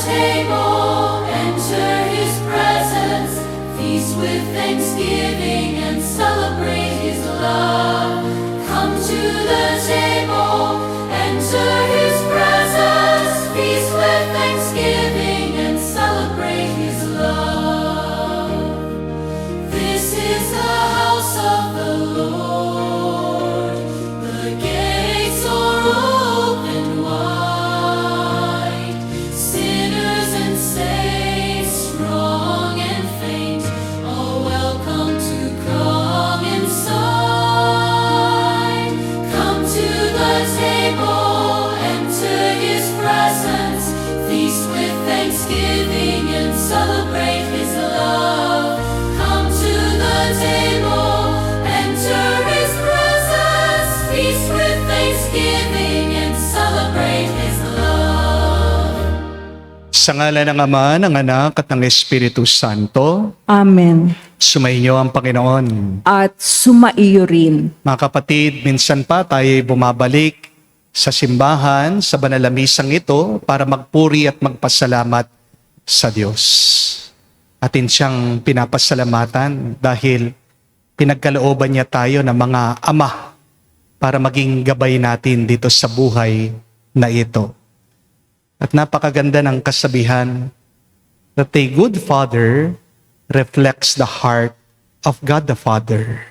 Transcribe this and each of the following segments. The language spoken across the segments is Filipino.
table, enter his presence, feast with thanksgiving and celebrate his love. Come to the table, enter his presence, feast with thanksgiving and celebrate his love. This is the house of the Lord, the gates are open wide. Sinners and saints, strong and faint, are welcome to come inside. Come to the table, enter his presence, feast with thanksgiving and celebrate his love. Come to the table, enter his presence, feast with thanksgiving and celebrate his love. Sa ngalan ng Ama, ng Anak at ng Espiritu Santo, Amen. sumainyo ang Panginoon. At sumaiyo rin. Mga kapatid, minsan pa tayo bumabalik sa simbahan, sa banal na misang ito para magpuri at magpasalamat sa Diyos. Atin siyang pinapasalamatan dahil pinagkalooban niya tayo ng mga ama para maging gabay natin dito sa buhay na ito. At napakaganda ng kasabihan that a good father reflects the heart of God the Father.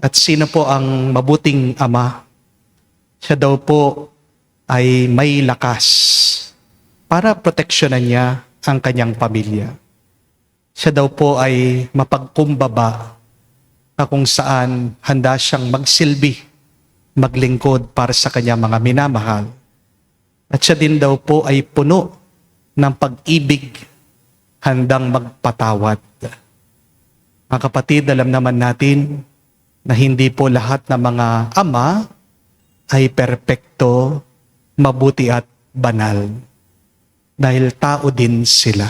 At sino po ang mabuting ama? Siya daw po ay may lakas para proteksyonan niya ang kanyang pamilya. Siya daw po ay mapagkumbaba na kung saan handa siyang magsilbi, maglingkod para sa kanyang mga minamahal. At siya din daw po ay puno ng pag-ibig, handang magpatawad. Mga kapatid, alam naman natin na hindi po lahat ng mga ama ay perpekto, mabuti at banal. Dahil tao din sila.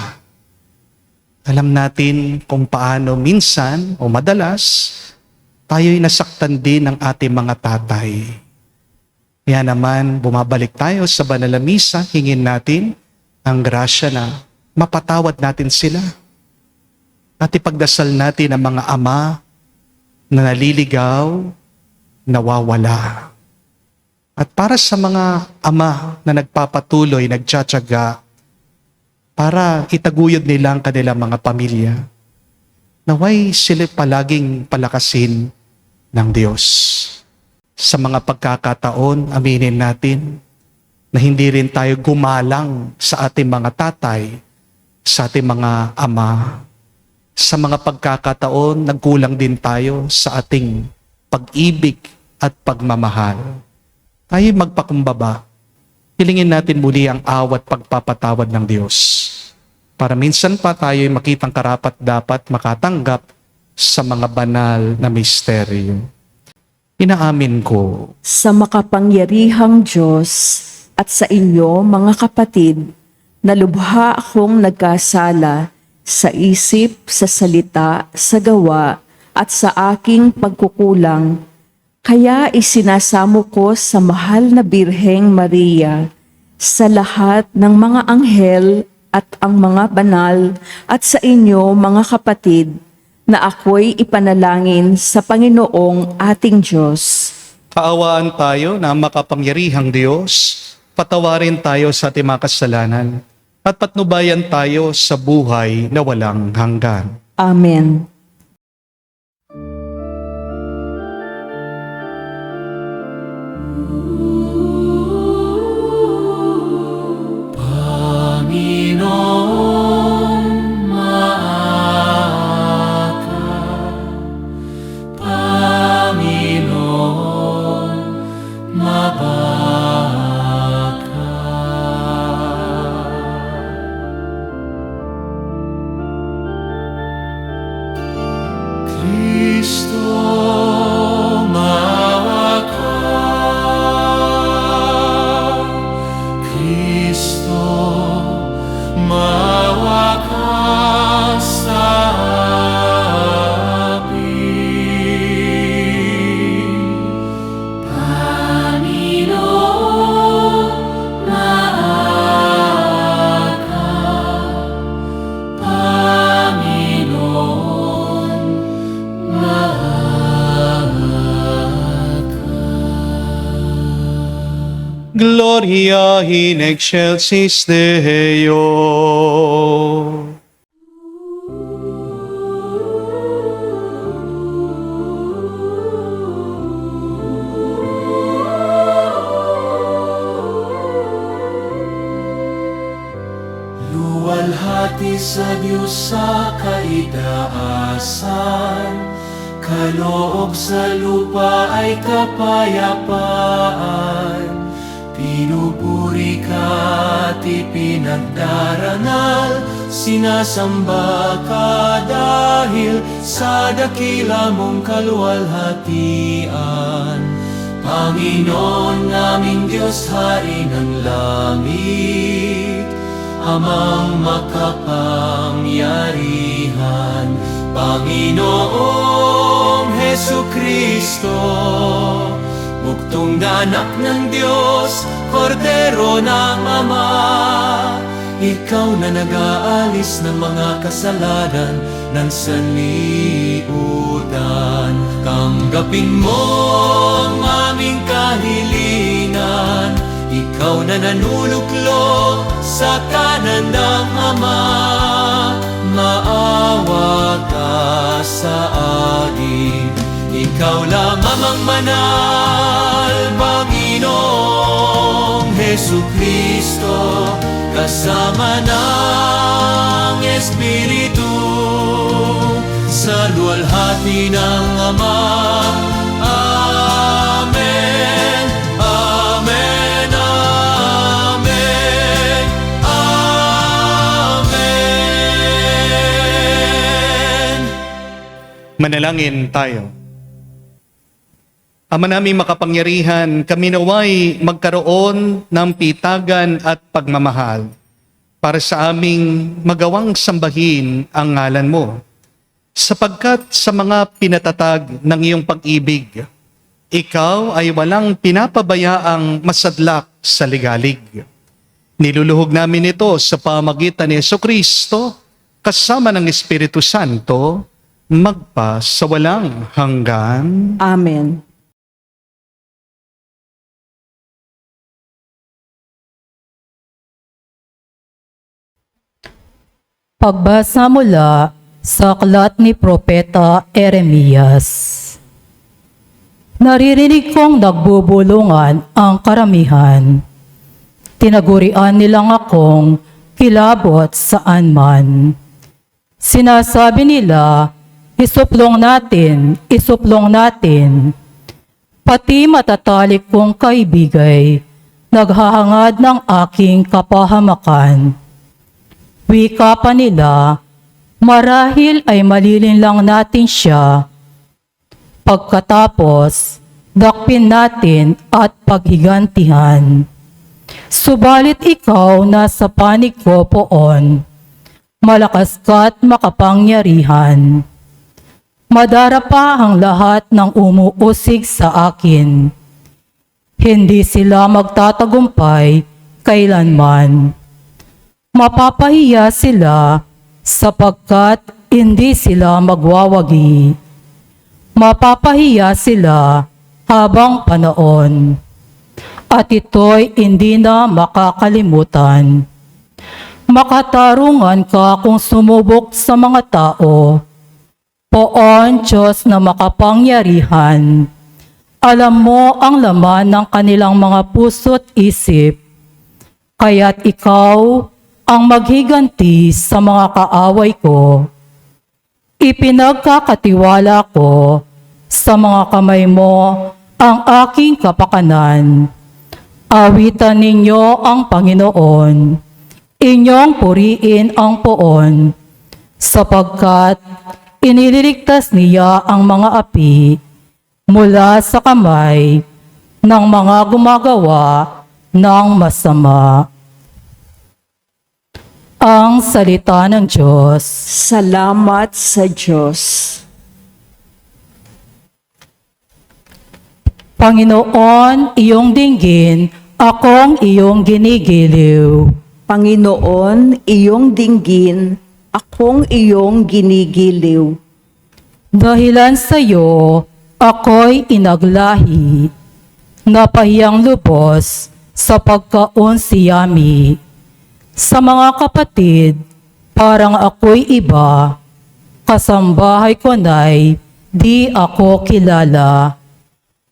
Alam natin kung paano minsan o madalas tayo'y nasaktan din ng ating mga tatay. Kaya naman bumabalik tayo sa banal na misa, hingin natin ang grasya na mapatawad natin sila. At ipagdasal natin ang mga ama na naliligaw, nawawala. At para sa mga ama na nagpapatuloy, nagtsatsaga, para itaguyod nila ang kanilang mga pamilya, naway sila palaging palakasin ng Diyos. Sa mga pagkakataon, aminin natin na hindi rin tayo gumalang sa ating mga tatay, sa ating mga ama. Sa mga pagkakataon, nagkulang din tayo sa ating pag-ibig at pagmamahal. Tayo magpakumbaba. Hilingin natin muli ang awat pagpapatawad ng Diyos. Para minsan pa tayo makitang karapat dapat makatanggap sa mga banal na misteryo. Inaamin ko Sa makapangyarihang Diyos at sa inyo, mga kapatid, na lubha akong nagkasala sa isip, sa salita, sa gawa, at sa aking pagkukulang. Kaya isinasamo ko sa mahal na Birheng Maria, sa lahat ng mga anghel at ang mga banal, at sa inyo, mga kapatid, na ako'y ipanalangin sa Panginoong ating Diyos. kaawaan tayo na makapangyarihang Diyos, patawarin tayo sa ating mga kasalanan, at patnubayan tayo sa buhay na walang hanggan. Amen. Panginoon, maaaka. Panginoon, mabaka. Kristo, maawa ka. Kristo, maawa gloria in excelsis Deo. Luwalhati sa Diyos sa kaitaasan, kaloob sa lupa ay kapayapaan. Pinupuri ka at ipinagdarangal, sinasamba ka dahil sa dakila mong kaluwalhatian. Panginoon naming Diyos, Hari ng langit, Amang makapangyarihan, Panginoong Hesukristo, buktong na anak ng Diyos, Kordero ng Ama. Ikaw na nag-aalis ng mga kasalanan ng sanlibutan. Tanggapin mo ang aming kahilingan, ikaw na nanuluklok sa kanan ng Ama. Maawa ka sa akin, ikaw lang amang manal, Panginoong Hesukristo, kasama ng Espiritu, sa luwalhati ng Ama. Amen. Amen. Amen. Amen. Manalangin tayo. Ama naming makapangyarihan, kami naway magkaroon ng pitagan at pagmamahal para sa aming magawang sambahin ang ngalan mo. Sapagkat sa mga pinatatag ng iyong pag-ibig, ikaw ay walang pinapabayaang masadlak sa ligalig. Niluluhog namin ito sa pamagitan ni Jesucristo, kasama ng Espiritu Santo, magpa sa walang hanggan. Amen. Pagbasa mula sa aklat ni Propeta Eremias. Naririnig kong nagbubulungan ang karamihan. Tinagurian nilang akong kilabot saan man. Sinasabi nila, isuplong natin. Pati matatalik kong kaibigay, naghahangad ng aking kapahamakan. Wika pa nila, marahil ay malilin lang natin siya. Pagkatapos, dakpin natin at paghigantihan. Subalit ikaw nasa panig ko poon, malakas ka't makapangyarihan. Madarapa ang lahat ng umuusig sa akin. Hindi sila magtatagumpay kailanman. Mapapahiya sila sapagkat hindi sila magwawagi. Mapapahiya sila habang panahon, at ito'y hindi na makakalimutan. Makatarungan ka kung sumubok sa mga tao. Poon, Diyos na makapangyarihan, alam mo ang laman ng kanilang mga puso't isip, kaya't ikaw ang maghiganti sa mga kaaway ko. Ipinagkakatiwala ko sa mga kamay mo ang aking kapakanan. Awitan ninyo ang Panginoon, inyong puriin ang poon, sapagkat iniligtas niya ang mga api mula sa kamay ng mga gumagawa ng masama. Ang salita ng Diyos. Salamat sa Diyos. Panginoon, iyong dinggin, akong iyong ginigiliw. Panginoon, iyong dinggin, akong iyong ginigiliw. Dahilan sa iyo, ako'y inaglahi. Napahiyang lubos sa pagkaunsiyami. Sa mga kapatid, parang ako'y iba, kasambahay ko na'y di ako kilala.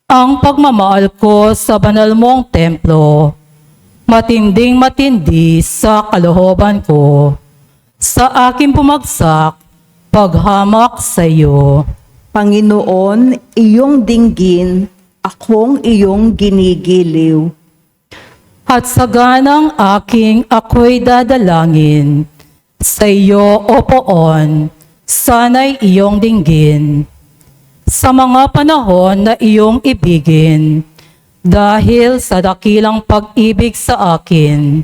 Ang pagmamahal ko sa banal mong templo, matinding matindi sa kalooban ko, sa aking bumagsak, paghamak sa iyo. Panginoon, iyong dinggin, akong iyong ginigiliw. At sa ganang ako'y dadalangin, sa iyo, O Poon, sana'y iyong dinggin. Sa mga panahon na iyong ibigin, dahil sa dakilang pag-ibig sa akin,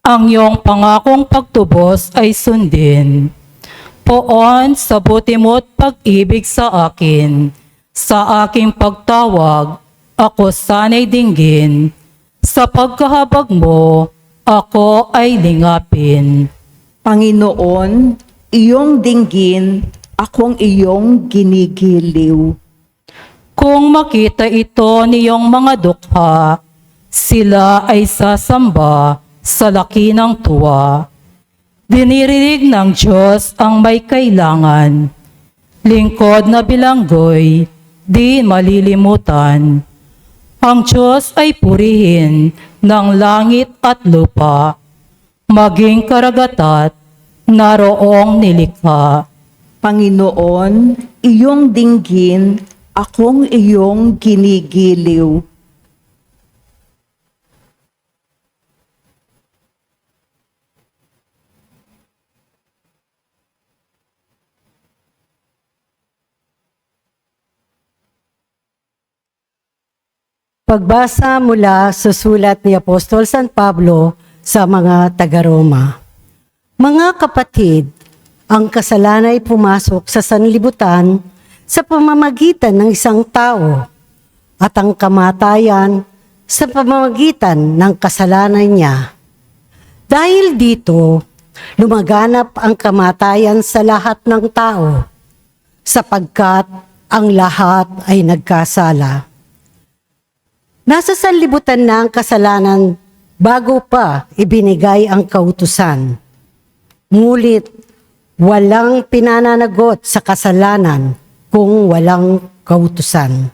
ang iyong pangakong pagtubos ay sundin. Poon sa buti mo't pag-ibig sa akin, sa aking pagtawag, ako sana'y dinggin. Sa pagkahabag mo, ako ay lingapin. Panginoon, iyong dinggin, akong iyong ginigiliw. Kung makita ito niyong mga dukha, sila ay sasamba sa laki ng tuwa. Dinirinig ng Diyos ang may kailangan, lingkod na bilanggoy, di malilimutan. Ang Diyos ay purihin ng langit at lupa, maging karagatat naroong nilikha. Panginoon, iyong dinggin, akong iyong ginigiliw. Pagbasa mula sa sulat ni Apostol San Pablo sa mga taga-Roma. Mga kapatid, ang kasalanan ay pumasok sa sanlibutan sa pamamagitan ng isang tao at ang kamatayan sa pamamagitan ng kasalanan niya. Dahil dito, lumaganap ang kamatayan sa lahat ng tao sapagkat ang lahat ay nagkasala. Nasa sanlibutan na ang kasalanan bago pa ibinigay ang kautusan. Ngulit, walang pinananagot sa kasalanan kung walang kautusan.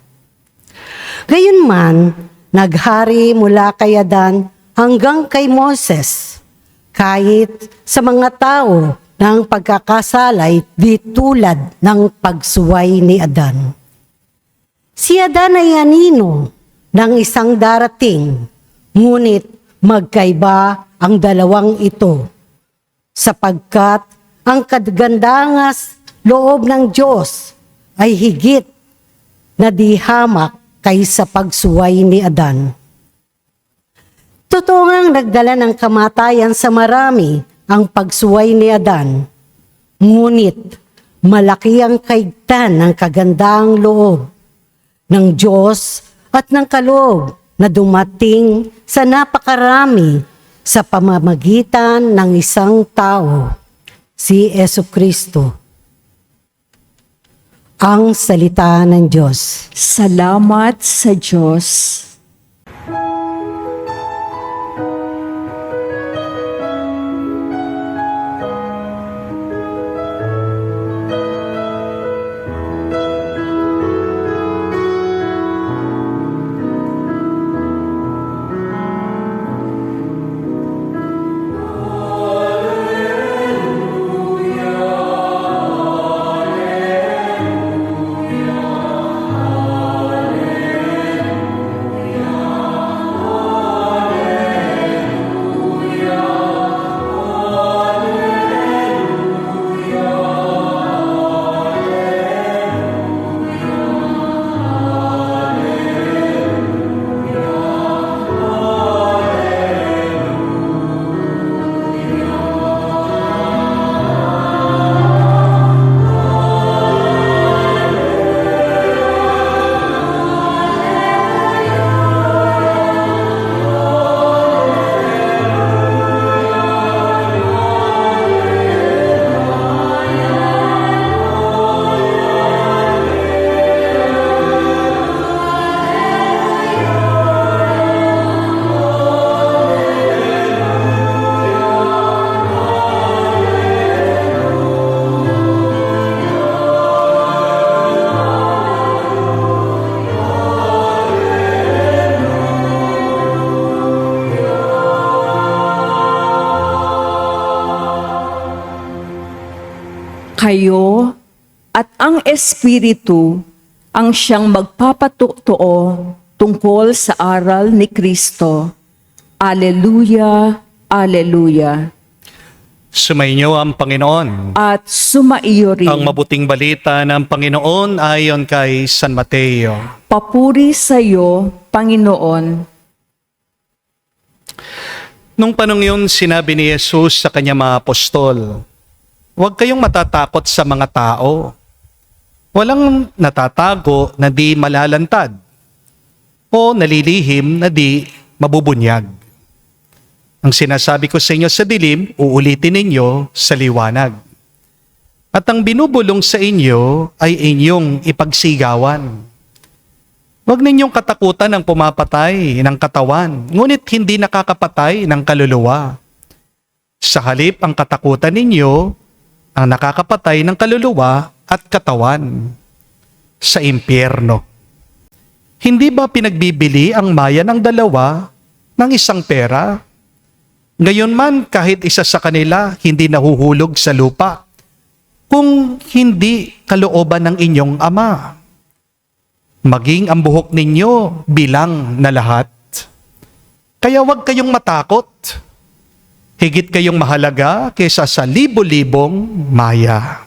Gayunman, naghari mula kay Adan hanggang kay Moses, kahit sa mga tao ng pagkakasalay di tulad ng pagsuway ni Adan. Si Adan ay anino ng isang darating, ngunit magkaiba ang dalawang ito, sapagkat ang kagandangas loob ng Diyos ay higit na di hamak kaysa pagsuway ni Adan. Totoo ngang nagdala ng kamatayan sa marami ang pagsuway ni Adan, ngunit malaki ang kaigtan ng kagandang loob ng Diyos at ng kaloob na dumating sa napakarami sa pamamagitan ng isang tao, si Jesucristo. Ang salita ng Diyos. Salamat sa Diyos. kayo at ang Espiritu ang siyang magpapatutuo tungkol sa aral ni Kristo. Alleluia, Alleluia. Sumainyo ang Panginoon. At sumaiyo rin. Ang mabuting balita ng Panginoon ayon kay San Mateo. Papuri sa iyo, Panginoon. Nung panong yun, sinabi ni Jesus sa kanyang mga apostol, huwag kayong matatakot sa mga tao. Walang natatago na di malalantad o nalilihim na di mabubunyag. Ang sinasabi ko sa inyo sa dilim, uulitin ninyo sa liwanag. At ang binubulong sa inyo ay inyong ipagsigawan. Huwag ninyong katakutan ang pumapatay ng katawan, ngunit hindi nakakapatay ng kaluluwa. Sa halip ang katakutan ninyo, ang nakakapatay ng kaluluwa at katawan sa impyerno. Hindi ba pinagbibili ang maya ng dalawa ng isang pera? Gayon man kahit isa sa kanila hindi nahuhulog sa lupa, kung hindi kalooban ng inyong Ama. Maging ang buhok ninyo bilang na lahat. Kaya huwag kayong matakot. Higit kayong mahalaga kaysa sa libo-libong maya.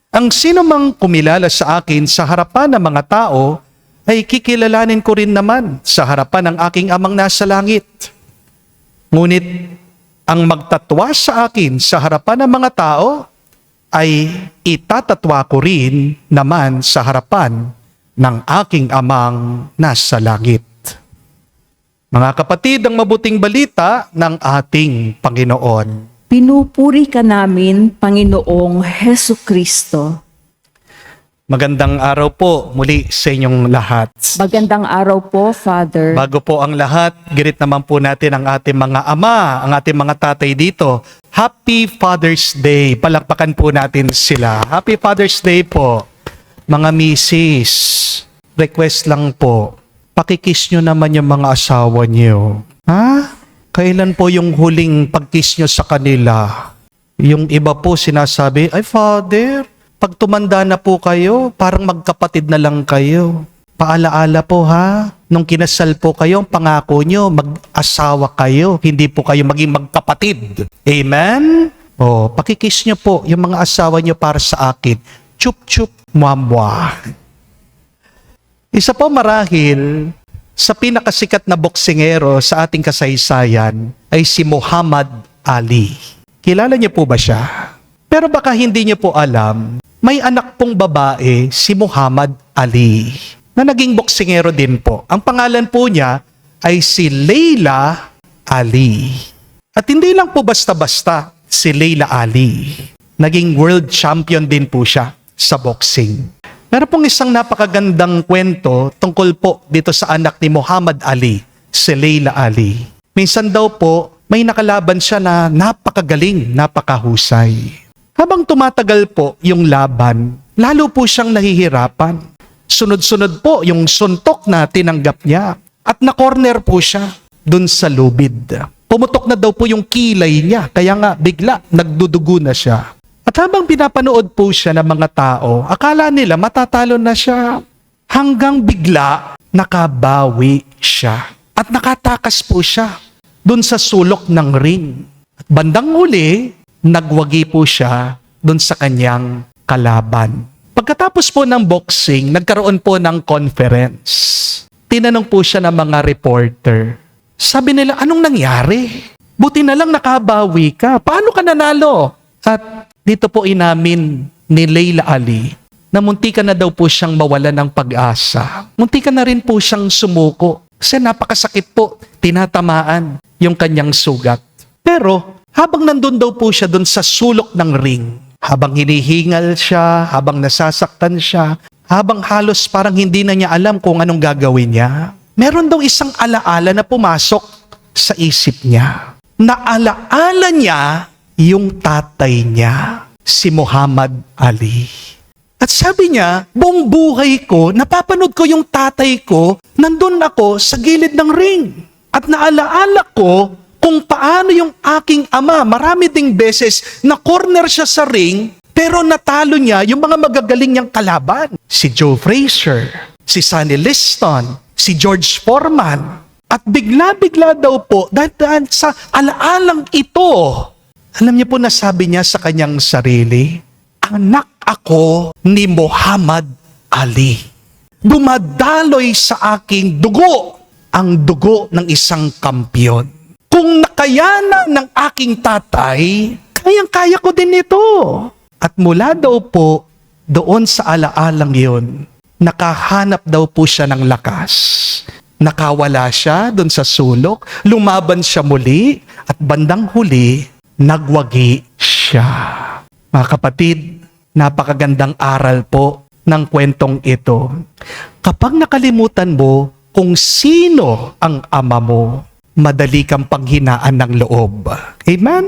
Ang sino mang kumilala sa akin sa harapan ng mga tao, ay kikilalanin ko rin naman sa harapan ng aking Amang nasa langit. Ngunit ang magtatwa sa akin sa harapan ng mga tao, ay itatatwa ko rin naman sa harapan ng aking Amang nasa langit. Mga kapatid, ang mabuting balita ng ating Panginoon. Pinupuri ka namin, Panginoong Hesu Kristo. Magandang araw po muli sa inyong lahat. Magandang araw po, Father. Bago po ang lahat, girit naman po natin ang ating mga ama, ang ating mga tatay dito. Happy Father's Day. Palakpakan po natin sila. Happy Father's Day po. Mga misis, request lang po, pakikiss nyo naman yung mga asawa nyo. Ha? Kailan po yung huling pagkiss nyo sa kanila? Yung iba po sinasabi, ay Father, pag tumanda na po kayo, parang magkapatid na lang kayo. Paalaala po ha, nung kinasal po kayo, pangako nyo, mag-asawa kayo, hindi po kayo maging magkapatid. Amen? O, pakikiss nyo po yung mga asawa nyo para sa akin. Chup-chup, muamwa. Isa po marahil sa pinakasikat na boksingero sa ating kasaysayan ay si Muhammad Ali. Kilala niyo po ba siya? Pero baka hindi niyo po alam, may anak pong babae si Muhammad Ali na naging boksingero din po. Ang pangalan po niya ay si Layla Ali. At hindi lang po basta-basta si Layla Ali. Naging world champion din po siya sa boxing. Meron pong isang napakagandang kwento tungkol po dito sa anak ni Muhammad Ali, si Layla Ali. Minsan daw po, may nakalaban siya na napakagaling, napakahusay. Habang tumatagal po yung laban, lalo po siyang nahihirapan. Sunod-sunod po yung suntok na tinanggap niya at na-corner po siya dun sa lubid. Pumutok na daw po yung kilay niya, kaya nga bigla nagdudugo na siya. At habang pinapanood po siya ng mga tao, akala nila matatalo na siya. Hanggang bigla nakabawi siya at nakatakas po siya dun sa sulok ng ring. At bandang huli, nagwagi po siya dun sa kanyang kalaban. Pagkatapos po ng boxing, nagkaroon po ng conference. Tinanong po siya ng mga reporter. Sabi nila, anong nangyari? Buti na lang nakabawi ka. Paano ka nanalo? At dito po inamin ni Layla Ali na muntikan na daw po siyang mawalan ng pag-asa. Muntikan na rin po siyang sumuko. Kasi napakasakit po, tinatamaan yung kanyang sugat. Pero habang nandun daw po siya dun sa sulok ng ring, habang hinihingal siya, habang nasasaktan siya, habang halos parang hindi na niya alam kung anong gagawin niya, meron daw isang alaala na pumasok sa isip niya. Naalaala niya yung tatay niya, si Muhammad Ali. At sabi niya, buong buhay ko, napapanood ko yung tatay ko, nandun ako sa gilid ng ring. At naalaala ko kung paano yung aking ama, marami ding beses na corner siya sa ring Pero natalo niya yung mga magagaling niyang kalaban. Si Joe Frazier, si Sonny Liston, si George Foreman. At bigla-bigla daw po, dahil sa alaalang ito, alam niyo po nasabi niya sa kanyang sarili, anak ako ni Muhammad Ali. Dumadaloy sa aking dugo, ang dugo ng isang kampyon. Kung nakayanan ng aking tatay, kayang-kaya ko din ito. At mula daw po, doon sa alaalang yun, nakahanap daw po siya ng lakas. Nakawala siya doon sa sulok, lumaban siya muli, at bandang huli, nagwagi siya. Mga kapatid, napakagandang aral po ng kwentong ito. Kapag nakalimutan mo kung sino ang ama mo, madali kang panghinaan ng loob. Amen?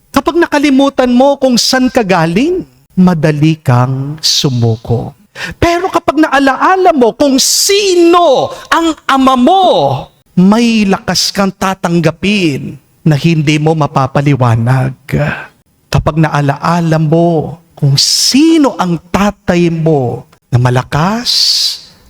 Kapag nakalimutan mo kung saan ka galing, madali kang sumuko. Pero kapag naalaala mo kung sino ang ama mo, may lakas kang tatanggapin na hindi mo mapapaliwanag. Kapag naalaala mo kung sino ang tatay mo na malakas,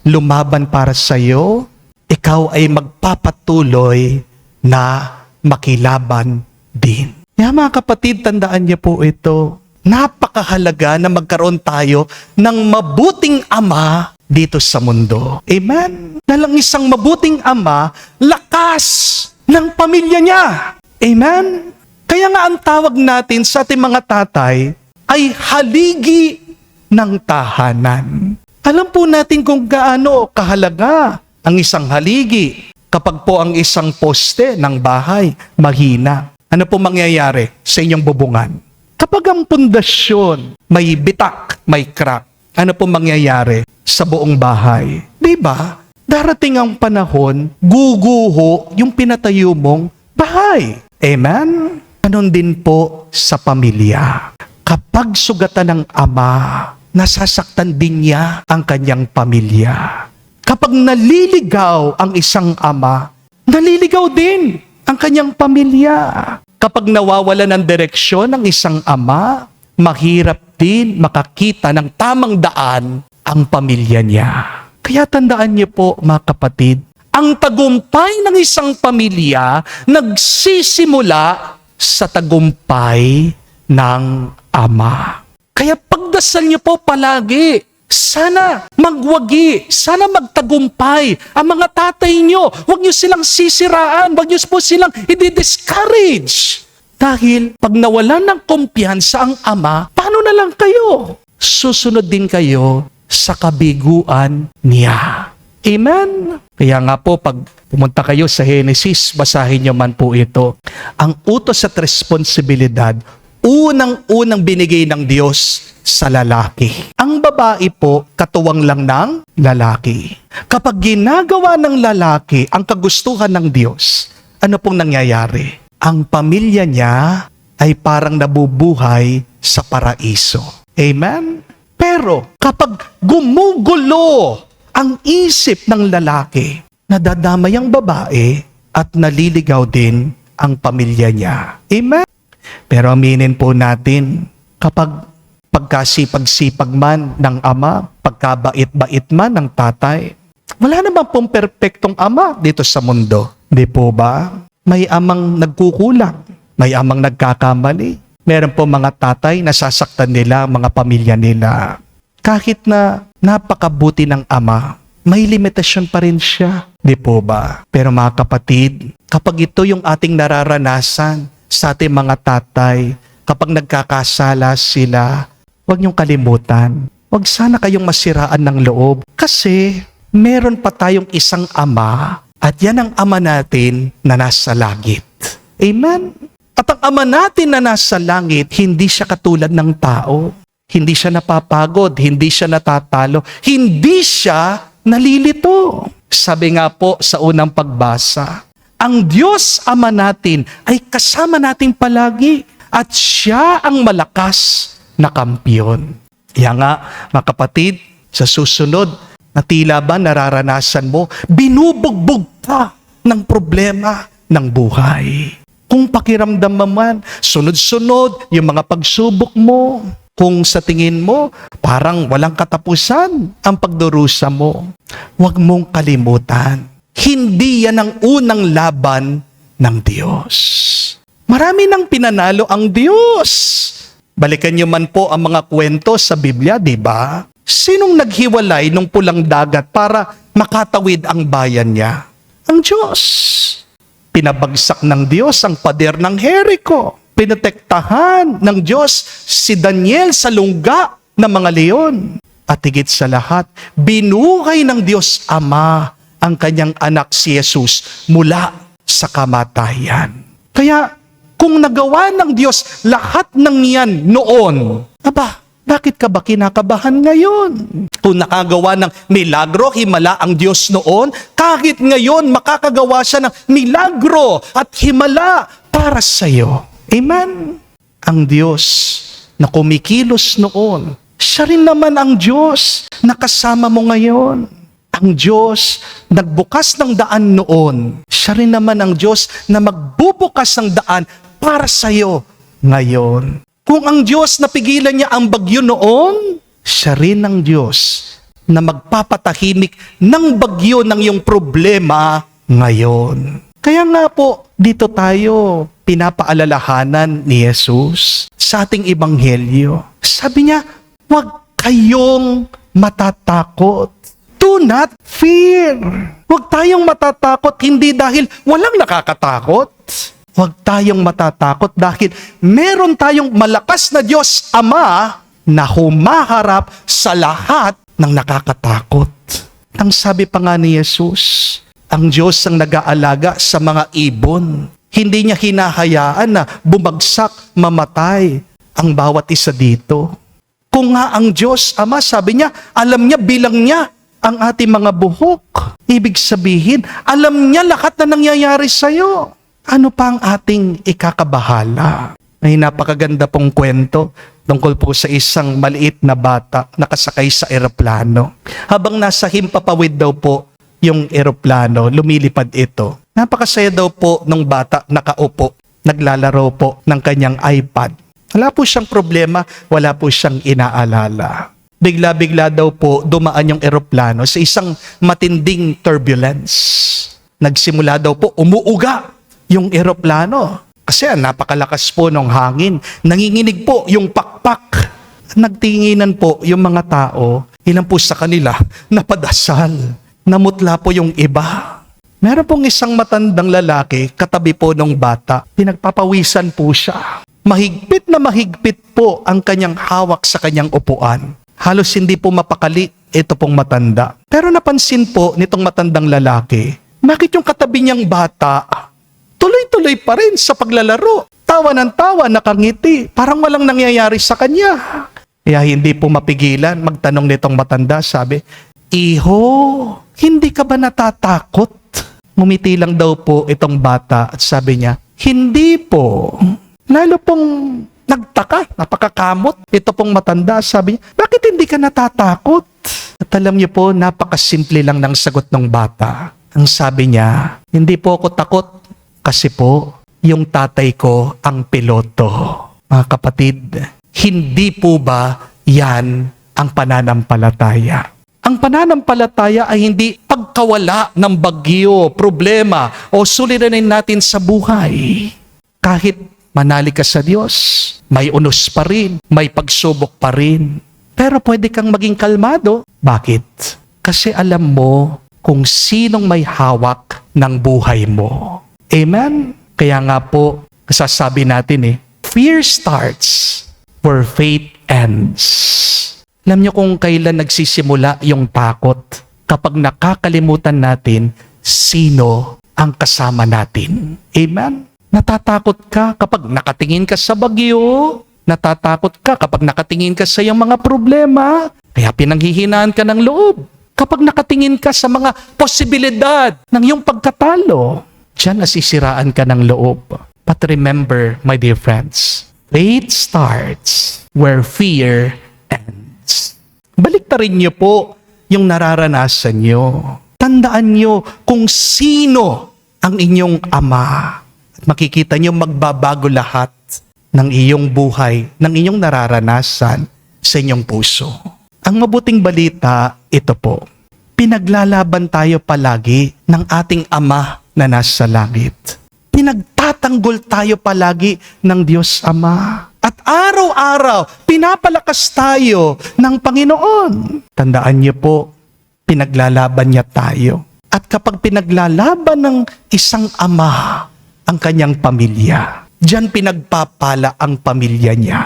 lumaban para sa iyo, ikaw ay magpapatuloy na makilaban din. Kaya mga kapatid, tandaan niyo po ito. Napakahalaga na magkaroon tayo ng mabuting ama dito sa mundo. Amen? Dahil ang isang mabuting ama, lakas ng pamilya niya. Amen? Kaya nga ang tawag natin sa ating mga tatay ay haligi ng tahanan. Alam po natin kung gaano kahalaga ang isang haligi kapag po ang isang poste ng bahay mahina. Ano po mangyayari sa inyong bubungan? Kapag ang pundasyon may bitak, may crack, ano po mangyayari sa buong bahay? Diba? Darating ang panahon, guguho yung pinatayo mong bahay. Amen? Ganon din po sa pamilya. Kapag sugatan ng ama, nasasaktan din niya ang kanyang pamilya. Kapag naliligaw ang isang ama, naliligaw din ang kanyang pamilya. Kapag nawawala ng direksyon ng isang ama, mahirap din makakita ng tamang daan ang pamilya niya. Kaya tandaan niyo po mga kapatid, ang tagumpay ng isang pamilya nagsisimula sa tagumpay ng ama. Kaya pagdasal niyo po palagi, sana magwagi, sana magtagumpay ang mga tatay nyo. Huwag nyo silang sisiraan, huwag nyo po silang i-discourage. Dahil pag nawalan ng kumpiyansa ang ama, paano na lang kayo? Susunod din kayo sa kabiguan niya. Amen? Kaya nga po, pag pumunta kayo sa Genesis, basahin nyo man po ito. Ang utos at responsibilidad, unang-unang binigay ng Diyos sa lalaki. Ang babae po, katuwang lang ng lalaki. Kapag ginagawa ng lalaki ang kagustuhan ng Diyos, ano pong nangyayari? Ang pamilya niya ay parang nabubuhay sa paraiso. Amen? Pero kapag gumugulo ang isip ng lalaki, nadadamay ang babae at naliligaw din ang pamilya niya. Amen? Pero aminin po natin, kapag pagkasipag-sipag man ng ama, pagkabait-bait man ng tatay, wala naman pong perpektong ama dito sa mundo. Di po ba? May amang nagkukulang, may amang nagkakamali. Meron po mga tatay na sasaktan nila ang mga pamilya nila. Kahit na napakabuti ng ama, may limitasyon pa rin siya. Di po ba? Pero mga kapatid, kapag ito yung ating nararanasan sa ating mga tatay, kapag nagkakasala sila, huwag niyong kalimutan. Huwag sana kayong masiraan ng loob. Kasi meron pa tayong isang ama at yan ang ama natin na nasa langit. Amen? At ang ama natin na nasa langit, hindi siya katulad ng tao. Hindi siya napapagod, hindi siya natatalo, hindi siya nalilito. Sabi nga po sa unang pagbasa, ang Diyos Ama natin ay kasama natin palagi at siya ang malakas na kampiyon. Kaya nga, mga kapatid, sa susunod na tila ba nararanasan mo, binubugbog ka ng problema ng buhay. Kung pakiramdam mo man, sunod-sunod yung mga pagsubok mo. Kung sa tingin mo, parang walang katapusan ang pagdurusa mo, huwag mong kalimutan. Hindi yan ang unang laban ng Diyos. Marami nang pinanalo ang Diyos. Balikan niyo man po ang mga kwento sa Biblia, di ba? Sinong naghiwalay nung pulang dagat para makatawid ang bayan niya? Ang Diyos. Pinabagsak ng Diyos ang pader ng Jericho. Pinotektahan ng Diyos si Daniel sa lungga ng mga leon. At higit sa lahat, binuhay ng Diyos Ama ang kanyang anak si Jesus mula sa kamatayan. Kaya kung nagawa ng Diyos lahat ng yan noon, bakit ka ba kinakabahan ngayon? Kung nakagawa ng milagro, himala ang Diyos noon, kahit ngayon makakagawa siya ng milagro at himala para sa iyo. Amen? Ang Diyos na kumikilos noon, siya rin naman ang Diyos na kasama mo ngayon. Ang Diyos nagbukas ng daan noon, siya rin naman ang Diyos na magbubukas ng daan para sa iyo ngayon. Kung ang Diyos napigilan niya ang bagyo noon, siya rin ang Diyos na magpapatahimik ng bagyo ng iyong problema ngayon. Kaya nga po, dito tayo pinapaalalahanan ni Jesus sa ating ebanghelyo. Sabi niya, huwag kayong matatakot. Do not fear. Huwag tayong matatakot hindi dahil walang nakakatakot. Huwag tayong matatakot dahil meron tayong malakas na Diyos Ama na humaharap sa lahat ng nakakatakot. Ang sabi pa nga ni Jesus, ang Diyos ang nag-aalaga sa mga ibon. Hindi niya hinahayaan na bumagsak, mamatay ang bawat isa dito. Kung nga ang Diyos Ama, sabi niya, alam niya, bilang niya ang ating mga buhok. Ibig sabihin, alam niya lahat na nangyayari sa'yo. Ano pa ang ating ikakabahala? May napakaganda pong kwento tungkol po sa isang maliit na bata nakasakay sa eroplano. Habang nasa himpapawid daw po yung eroplano, lumilipad ito. Napakasaya daw po nung bata nakaupo, naglalaro po ng kanyang iPad. Wala po siyang problema, wala po siyang inaalala. Bigla-bigla daw po dumaan yung eroplano sa isang matinding turbulence. Nagsimula daw po umuuga yung eroplano. Kasi napakalakas po ng hangin. Nanginginig po yung pakpak. Nagtinginan po yung mga tao. Ilan po sa kanila napadasal. Namutla po yung iba. Meron pong isang matandang lalaki katabi po ng bata. Pinagpapawisan po siya. Mahigpit na mahigpit po ang kanyang hawak sa kanyang upuan. Halos hindi po mapakali ito pong matanda. Pero napansin po nitong matandang lalaki, bakit yung katabi niyang bata tuloy-tuloy pa rin sa paglalaro. Tawa ng tawa, nakangiti. Parang walang nangyayari sa kanya. Kaya hindi po mapigilan. Magtanong nitong matanda, sabi, Iho, hindi ka ba natatakot? Ngumiti lang daw po itong bata at sabi niya, hindi po. Lalo pong nagtaka, napakakamot. Ito pong matanda, sabi niya, bakit hindi ka natatakot? At alam niyo po, napakasimple lang ng sagot ng bata. Ang sabi niya, hindi po ako takot. Kasi po, yung tatay ko ang piloto. Mga kapatid, hindi po ba yan ang pananampalataya? Ang pananampalataya ay hindi pagkawala ng bagyo, problema, o suliranin natin sa buhay. Kahit manali ka sa Diyos, may unos pa rin, may pagsubok pa rin. Pero pwede kang maging kalmado. Bakit? Kasi alam mo kung sinong may hawak ng buhay mo. Amen? Kaya nga po, kasasabi natin fear starts where faith ends. Alam niyo kung kailan nagsisimula yung takot? Kapag nakakalimutan natin sino ang kasama natin. Amen? Natatakot ka kapag nakatingin ka sa bagyo. Natatakot ka kapag nakatingin ka sa iyong mga problema. Kaya pinanghihinaan ka ng loob. Kapag nakatingin ka sa mga posibilidad ng iyong pagkatalo. Diyan nasisiraan ka ng loob. But remember, my dear friends, faith starts where fear ends. Baliktarin niyo po yung nararanasan niyo. Tandaan niyo kung sino ang inyong ama. At makikita niyo magbabago lahat. ng iyong buhay, ng inyong nararanasan sa inyong puso. Ang mabuting balita, ito po. Pinaglalaban tayo palagi ng ating Ama na nasa langit. Pinagtatanggol tayo palagi ng Diyos Ama. At araw-araw, pinapalakas tayo ng Panginoon. Tandaan niyo po, pinaglalaban niya tayo. At kapag pinaglalaban ng isang ama ang kanyang pamilya, diyan pinagpapala ang pamilya niya.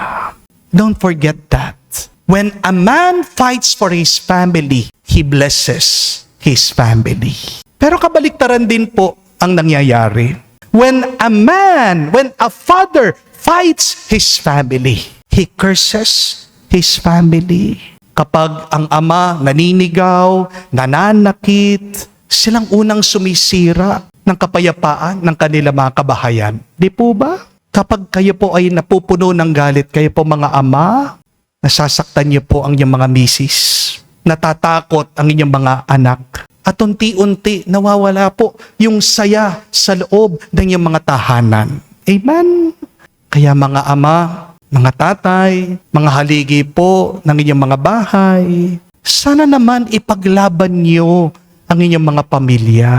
Don't forget that. When a man fights for his family, he blesses his family. Pero kabaliktaran din po ang nangyayari. When a father fights his family, he curses his family. Kapag ang ama naninigaw, nananakit, silang unang sumisira ng kapayapaan ng kanilang mga kabahayan. Di po ba? Kapag kayo po ay napupuno ng galit, kayo po mga ama, nasasaktan niyo po ang inyong mga misis. Natatakot ang inyong mga anak. At unti-unti nawawala po yung saya sa loob ng inyong mga tahanan. Amen? Kaya mga ama, mga tatay, mga haligi po ng inyong mga bahay, sana naman ipaglaban niyo ang inyong mga pamilya.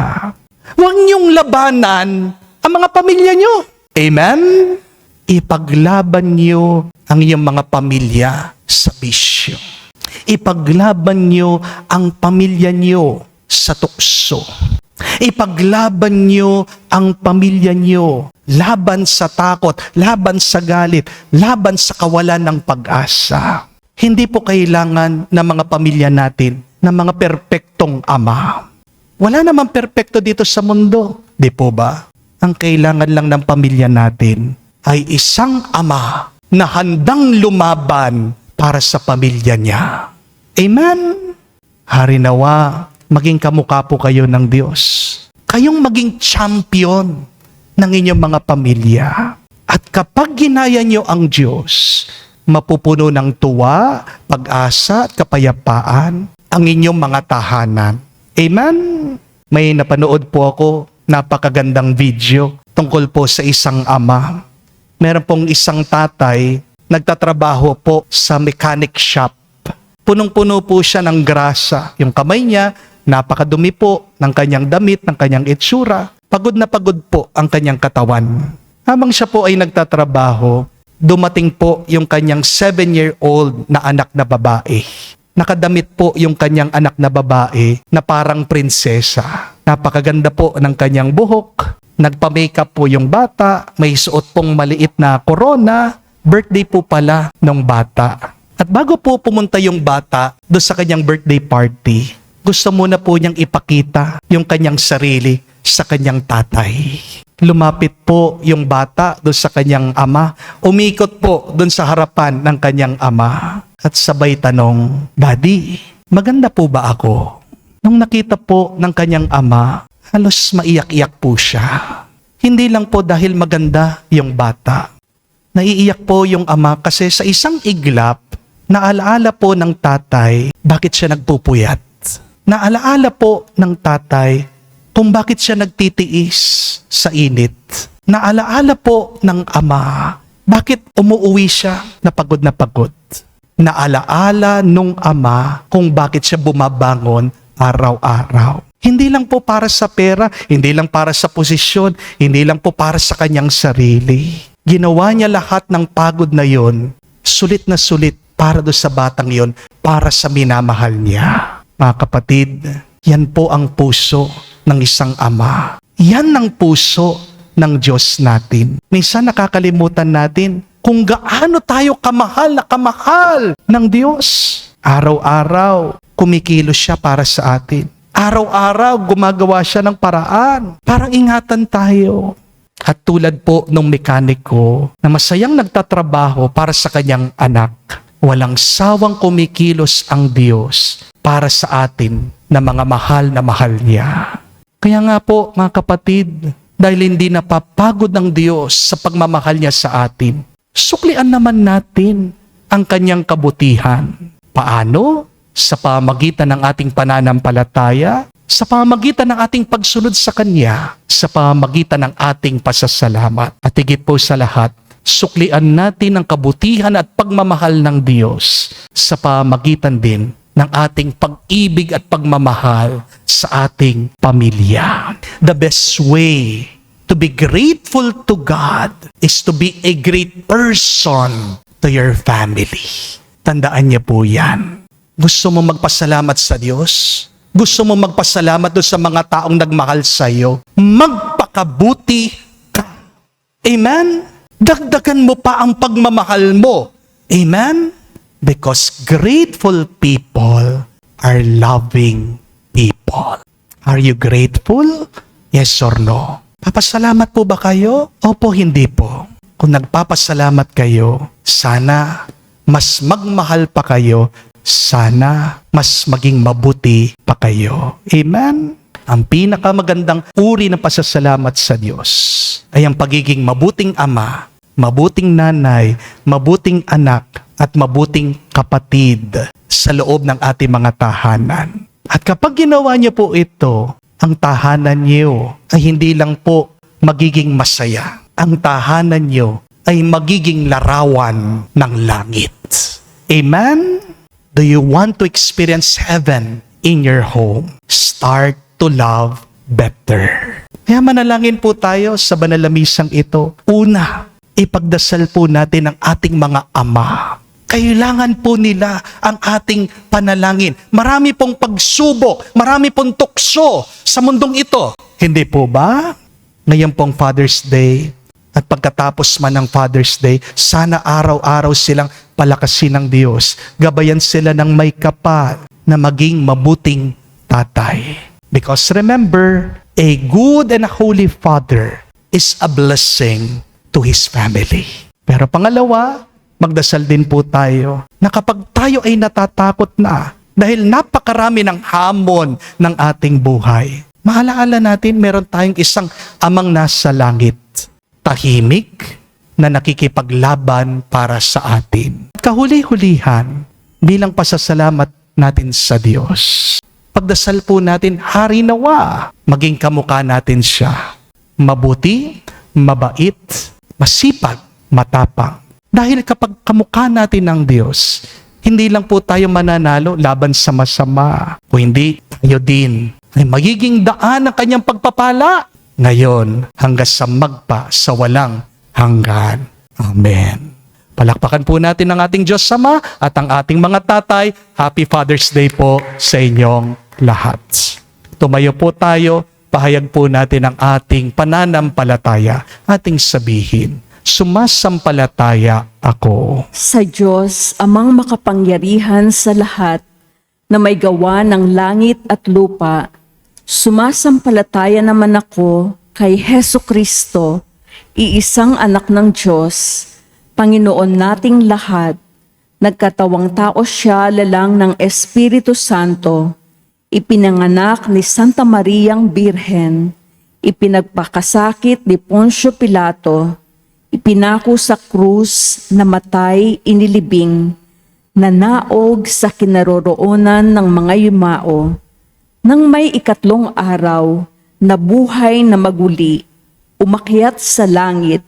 Huwag niyong labanan ang mga pamilya niyo. Amen? Ipaglaban niyo ang inyong mga pamilya sa bisyo. Ipaglaban niyo ang pamilya niyo sa tukso. Ipaglaban niyo ang pamilya niyo laban sa takot, laban sa galit, laban sa kawalan ng pag-asa. Hindi po kailangan ng mga pamilya natin ng mga perpektong ama. Wala namang perpekto dito sa mundo, di po ba? Ang kailangan lang ng pamilya natin ay isang ama na handang lumaban para sa pamilya niya. Amen? Hari nawa, maging kamukha po kayo ng Diyos. Kayong maging champion ng inyong mga pamilya. At kapag ginaya niyo ang Diyos, mapupuno ng tuwa, pag-asa at kapayapaan ang inyong mga tahanan. Amen? May napanood po ako, napakagandang video tungkol po sa isang ama. Meron pong isang tatay, nagtatrabaho po sa mechanic shop. Punong-puno po siya ng grasa. Yung kamay niya, napakadumi po ng kanyang damit, ng kanyang itsura. Pagod na pagod po ang kanyang katawan. Habang siya po ay nagtatrabaho, dumating po yung kanyang 7-year-old na anak na babae. Nakadamit po yung kanyang anak na babae na parang prinsesa. Napakaganda po ng kanyang buhok. Nagpa-makeup po yung bata. May suot pong maliit na korona. Birthday po pala ng bata. At bago po pumunta yung bata doon sa kanyang birthday party, gusto muna po niyang ipakita yung kanyang sarili sa kanyang tatay. Lumapit po yung bata doon sa kanyang ama. Umikot po doon sa harapan ng kanyang ama. At sabay tanong, "Daddy, maganda po ba ako?" Nung nakita po ng kanyang ama, halos maiyak-iyak po siya. Hindi lang po dahil maganda yung bata. Naiiyak po yung ama kasi sa isang iglap, naalaala po ng tatay bakit siya nagpupuyat. Naalaala po ng tatay kung bakit siya nagtitiis sa init. Naalaala po ng ama bakit umuuwi siya na pagod na pagod. Naalaala nung ama kung bakit siya bumabangon araw-araw. Hindi lang po para sa pera, hindi lang para sa posisyon, hindi lang po para sa kanyang sarili. Ginawa niya lahat ng pagod na yon, sulit na sulit para do sa batang yon, para sa minamahal niya. Mga kapatid, yan po ang puso ng isang ama. Yan ang puso ng Diyos natin. Minsan nakakalimutan natin kung gaano tayo kamahal ng Diyos. Araw-araw, kumikilos siya para sa atin. Araw-araw, gumagawa siya ng paraan. Parang ingatan tayo. At tulad po nung mekaniko na masayang nagtatrabaho para sa kanyang anak, walang sawang kumikilos ang Diyos para sa atin na mga mahal na mahal niya. Kaya nga po mga kapatid, dahil hindi napapagod ng Diyos sa pagmamahal niya sa atin, suklian naman natin ang kanyang kabutihan. Paano? Sa pamamagitan ng ating pananampalataya, sa pamamagitan ng ating pagsunod sa Kanya, sa pamamagitan ng ating pasasalamat. At higit po sa lahat, suklian natin ang kabutihan at pagmamahal ng Diyos sa pamagitan din ng ating pag-ibig at pagmamahal sa ating pamilya. The best way to be grateful to God is to be a great person to your family. Tandaan niyo po yan. Gusto mo magpasalamat sa Diyos? Gusto mo magpasalamat doon sa mga taong nagmahal sa iyo? Magpakabuti ka. Amen? Dagdagan mo pa ang pagmamahal mo. Amen? Because grateful people are loving people. Are you grateful? Yes or no? Papasalamat po ba kayo? Opo, hindi po. Kung nagpapasalamat kayo, sana mas magmahal pa kayo, sana mas maging mabuti pa kayo. Amen? Ang pinakamagandang uri ng pasasalamat sa Diyos ay ang pagiging mabuting ama, mabuting nanay, mabuting anak, at mabuting kapatid sa loob ng ating mga tahanan. At kapag ginawa niyo po ito, ang tahanan niyo ay hindi lang po magiging masaya. Ang tahanan niyo ay magiging larawan ng langit. Amen? Do you want to experience heaven in your home? Start to love better. Kaya manalangin po tayo sa banal na misang ito. Una, ipagdasal po natin ang ating mga ama. Kailangan po nila ang ating panalangin. Marami pong pagsubok, marami pong tukso sa mundong ito. Hindi po ba? Ngayon pong Father's Day at pagkatapos man ng Father's Day, sana araw-araw silang palakasin ng Diyos. Gabayan sila ng may kapal na maging mabuting tatay. Because remember, a good and a holy father is a blessing to his family. Pero pangalawa, magdasal din po tayo na kapag tayo ay natatakot na dahil napakarami ng hamon ng ating buhay, maalaala natin meron tayong isang amang nasa langit, tahimik na nakikipaglaban para sa atin. Kahuli-hulihan, bilang pasasalamat natin sa Diyos, pagdasal po natin, hari nawa, maging kamukha natin siya. Mabuti, mabait, masipag, matapang. Dahil kapag kamukha natin ng Diyos, hindi lang po tayo mananalo laban sa masama. O hindi, tayo din ay magiging daan ng kanyang pagpapala. Ngayon, hanggang sa magpa sa walang hanggan. Amen. Palakpakan po natin ang ating Diyos Ama at ang ating mga tatay. Happy Father's Day po sa inyong lahat. Tumayo po tayo, pahayag po natin ang ating pananampalataya, ating sabihin, sumasampalataya ako Sa Diyos, amang makapangyarihan sa lahat, na may gawa ng langit at lupa, sumasampalataya naman ako kay Hesu Kristo, iisang anak ng Diyos, Panginoon nating lahat. Nagkatawang tao siya lalang ng Espiritu Santo, ipinanganak ni Santa Mariang Birhen, ipinagpakasakit ni Poncio Pilato, ipinako sa krus, namatay, inilibing, nanaog sa kinaroroonan ng mga yumao. Nang may ikatlong araw, nabuhay na maguli, umakyat sa langit,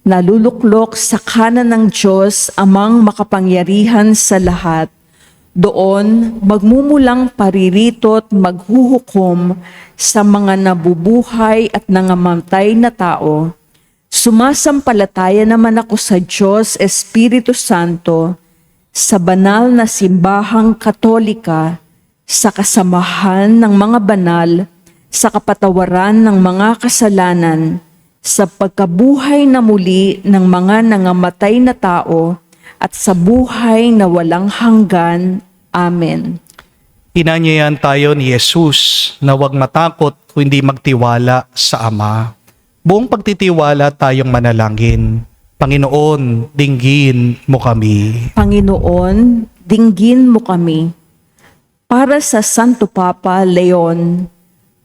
naluluklok sa kanan ng Diyos amang makapangyarihan sa lahat. Doon magmumulang pariritot maghuhukom sa mga nabubuhay at nangamatay na tao. Sumasampalataya naman ako sa Diyos Espiritu Santo, sa banal na simbahang Katolika, sa kasamahan ng mga banal, sa kapatawaran ng mga kasalanan, sa pagkabuhay na muli ng mga nangamatay na tao, at sa buhay na walang hanggan. Amen. Inanyayan tayo ni Jesus na huwag matakot kundi magtiwala sa Ama. Buong pagtitiwala tayong manalangin. Panginoon, dinggin mo kami. Panginoon, dinggin mo kami. Para sa Santo Papa Leon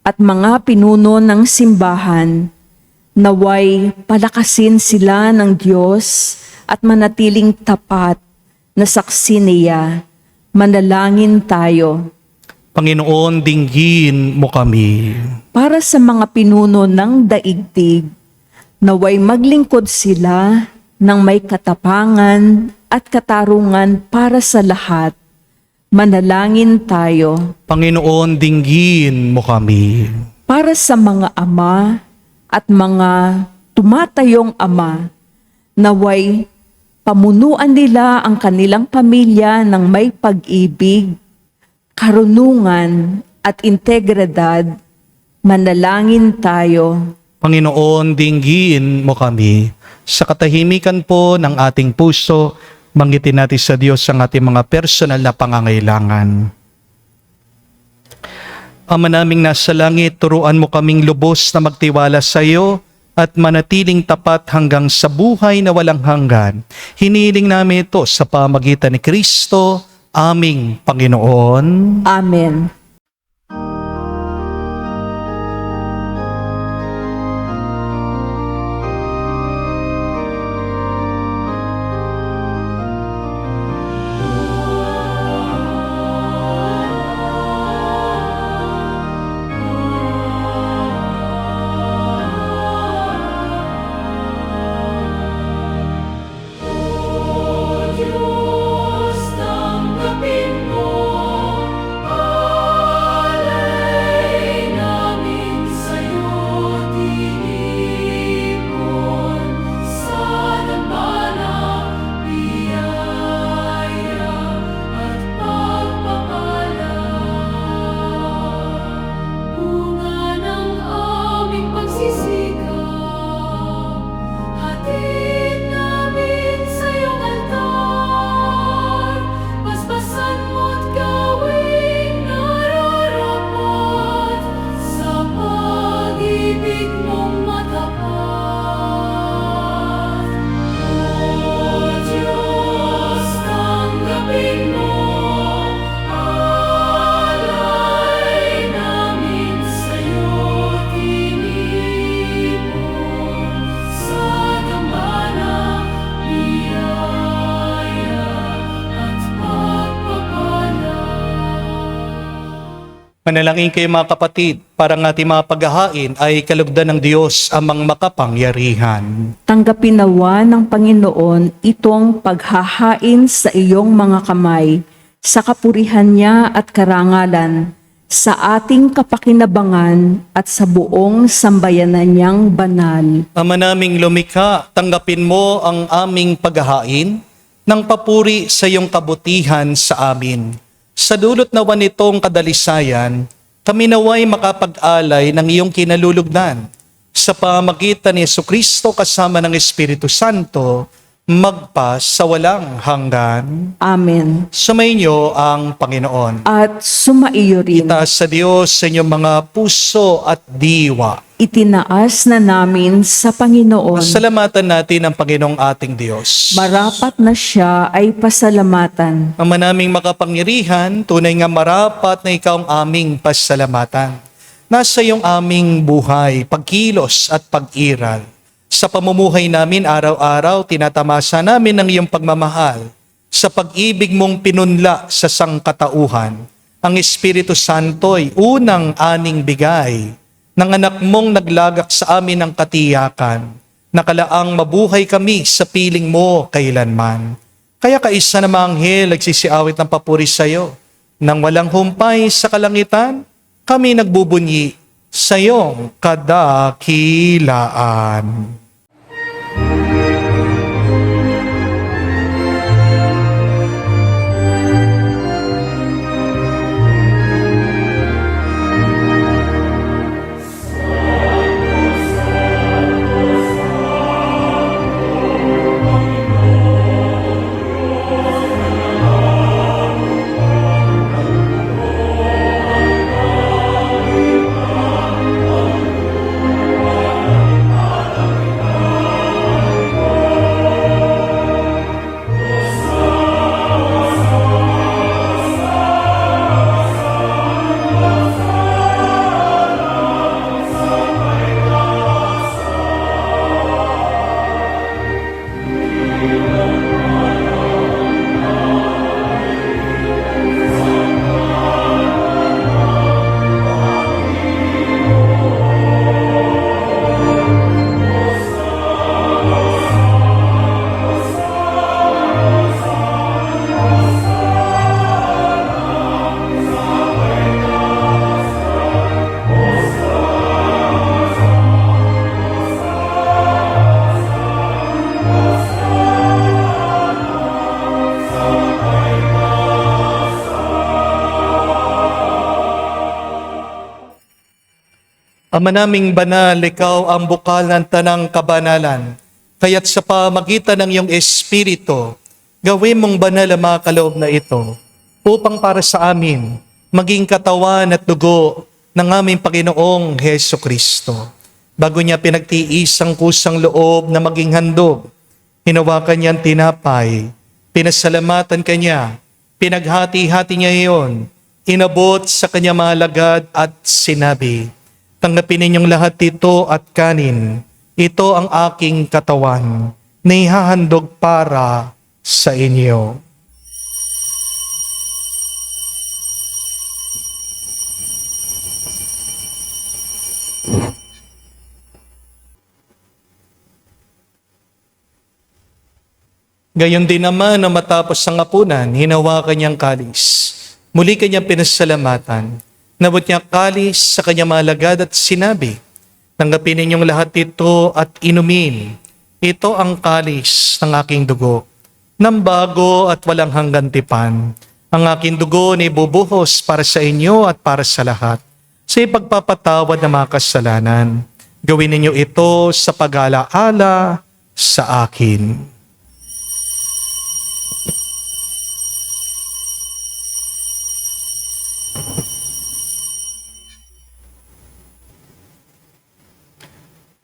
at mga pinuno ng simbahan, naway palakasin sila ng Diyos at manatiling tapat na saksi niya. Manalangin tayo. Panginoon, dinggin mo kami. Para sa mga pinuno ng daigdig, naway maglingkod sila ng may katapangan at katarungan para sa lahat. Manalangin tayo. Panginoon, dinggin mo kami. Para sa mga ama at mga tumatayong ama, naway pamunuan nila ang kanilang pamilya ng may pag-ibig, karunungan at integridad. Manalangin tayo. Panginoon, dinggin mo kami. Sa katahimikan po ng ating puso, banggitin natin sa Diyos ang ating mga personal na pangangailangan. Ama naming nasa langit, turuan mo kaming lubos na magtiwala sa iyo at manatiling tapat hanggang sa buhay na walang hanggan. Hinihiling namin ito sa pamagitan ni Kristo, aming Panginoon. Amen. Diyos, tanggapin mo, alay namin sa'yo tinipon, sa dambana, biyaya at pagpapala. Bunga ng aming pagsisikap, hatid namin sa iyong altar. Paspasan mo't gawing nararapat sa pag-ibig mong matapat. O Diyos, tanggapin mo, alay namin sa'yo tinipon, sa dambana, biyaya at pagpapala. Manalangin kayo mga kapatid, para ang ating mga paghahain ay kalugdan ng Diyos amang makapangyarihan. Tanggapin nawa ng Panginoon itong paghahain sa iyong mga kamay, sa kapurihan niya at karangalan, sa ating kapakinabangan at sa buong sambayanan niyang banal. Ama naming lumikha, tanggapin mo ang aming paghahain ng papuri sa iyong kabutihan sa amin. Sa dulot nawa nitong kadalisayan, kami naway makapag-alay ng iyong kinalulugdan. Sa pamagitan ni Jesucristo kasama ng Espiritu Santo, magpas sa walang hanggan. Amen. Sumainyo ang Panginoon. At sumaiyo rin. Itaas sa Diyos sa inyong mga puso at diwa. Itinaas na namin sa Panginoon. Pasalamatan natin ang Panginoong ating Diyos. Marapat na siya ay pasalamatan. Ama naming makapangyarihan, tunay nga marapat na ikaw ang aming pasalamatan. Nasa iyong aming buhay, pagkilos at pag-iral. Sa pamumuhay namin araw-araw, tinatamasa namin ang iyong pagmamahal. Sa pag-ibig mong pinunla sa sangkatauhan, ang Espiritu Santo'y unang aning bigay ng anak mong naglagak sa amin ng katiyakan, nakalaang mabuhay kami sa piling mo kailanman. Kaya kaisa na mga anghel nagsisiawit ng papuri sa iyo. Nang walang humpay sa kalangitan, kami nagbubunyi sa iyong kadakilaan. Ama naming banal, ikaw ang bukal ng tanang kabanalan. Kaya't sa pamagitan ng iyong Espiritu, gawin mong banal ang mga kaloob na ito upang para sa amin maging katawan at dugo ng aming Panginoong Heso Kristo. Bago niya pinagtiis ang kusang loob na maging handog, hinawakan niya ang tinapay, pinasalamatan kanya, pinaghati-hati niya iyon, inabot sa kanya mga alagad at sinabi, "Tanggapin ninyong lahat ito at kanin. Ito ang aking katawan na ihahandog para sa inyo." Gayon din naman na matapos ang hapunan, hinawakan niyang kalis. Muli kanyang pinasalamatan. Nabot niya kalis sa kanyang mga alagad at sinabi, "Tanggapin ninyong lahat ito at inumin. Ito ang kalis ng aking dugo, ng bago at walang hanggang tipan. Ang aking dugo na ibubuhos para sa inyo at para sa lahat, sa ipagpapatawad ng mga kasalanan. Gawin ninyo ito sa pag-alaala sa akin."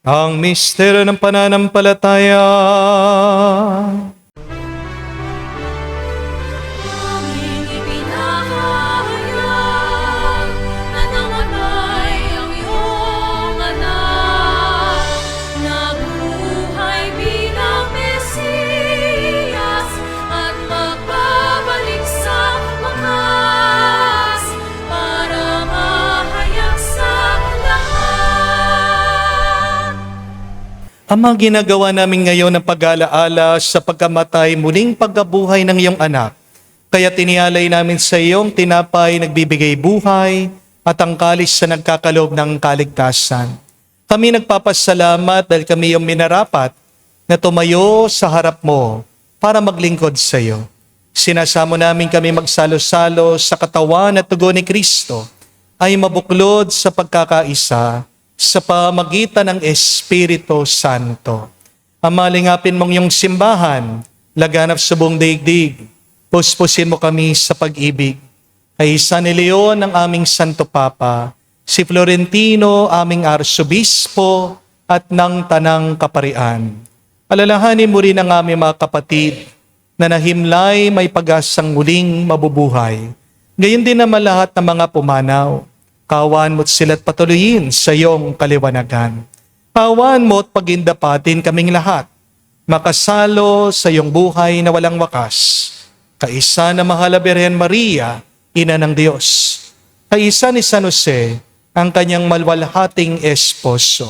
Ang misteryo ng pananampalataya. Aming ipinahayag na namatay ang iyong anak, nabuhay bilang Mesiyas at magbabalik sa wakas para mahayag sa lahat. Ama, ginagawa namin ngayon ang pag-alaala sa pagkamatay muling pagkabuhay ng iyong anak. Kaya tinialay namin sa iyong tinapay nagbibigay buhay at ang kalis sa nagkakaloob ng kaligtasan. Kami nagpapasalamat dahil kami yung minarapat na tumayo sa harap mo para maglingkod sa iyo. Sinasamo namin kami magsalo-salo sa katawan at dugo ni Kristo ay mabuklod sa pagkakaisa sa pamagitan ng Espiritu Santo. Amalingapin mong iyong simbahan, laganap sa buong daigdig. Puspusin mo kami sa pag-ibig. Ay San Leon ang aming Santo Papa, si Florentino aming Arsobispo at ng Tanang Kaparian. Alalahanin mo rin ang aming mga kapatid na nahimlay may pag-asang muling mabubuhay. Gayon din naman lahat ng mga pumanaw. Kawan mo't sila't patuloyin sa iyong kaliwanagan. Kawan mo't pagindapatin kaming lahat, makasalo sa iyong buhay na walang wakas. Kaisa na mahal na Birhen Maria, Ina ng Diyos. Kaisa ni San Jose, ang kanyang malwalhating esposo.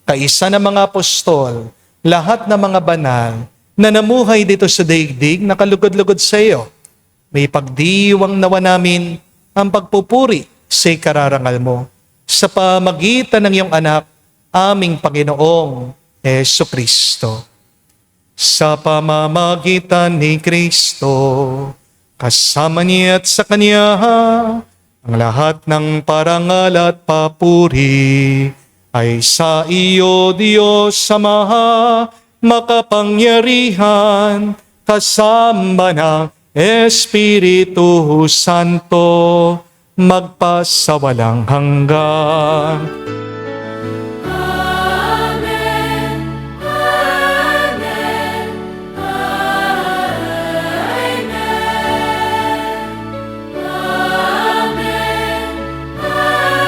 Kaisa ng mga apostol, lahat ng mga banal na namuhay dito sa daigdig na kalugod-lugod sa iyo. May pagdiwang nawa namin ang pagpupuri sa ikararangal mo sa pamagitan ng iyong anak, aming Panginoong Heso Kristo. Sa pamamagitan ni Kristo, kasama niya at sa Kanya, ang lahat ng parangal at papuri ay sa iyo, Diyos Ama, makapangyarihan, kasama ng Espiritu Santo, magpasawalang hanggan. Amen. Amen. Amen. Amen.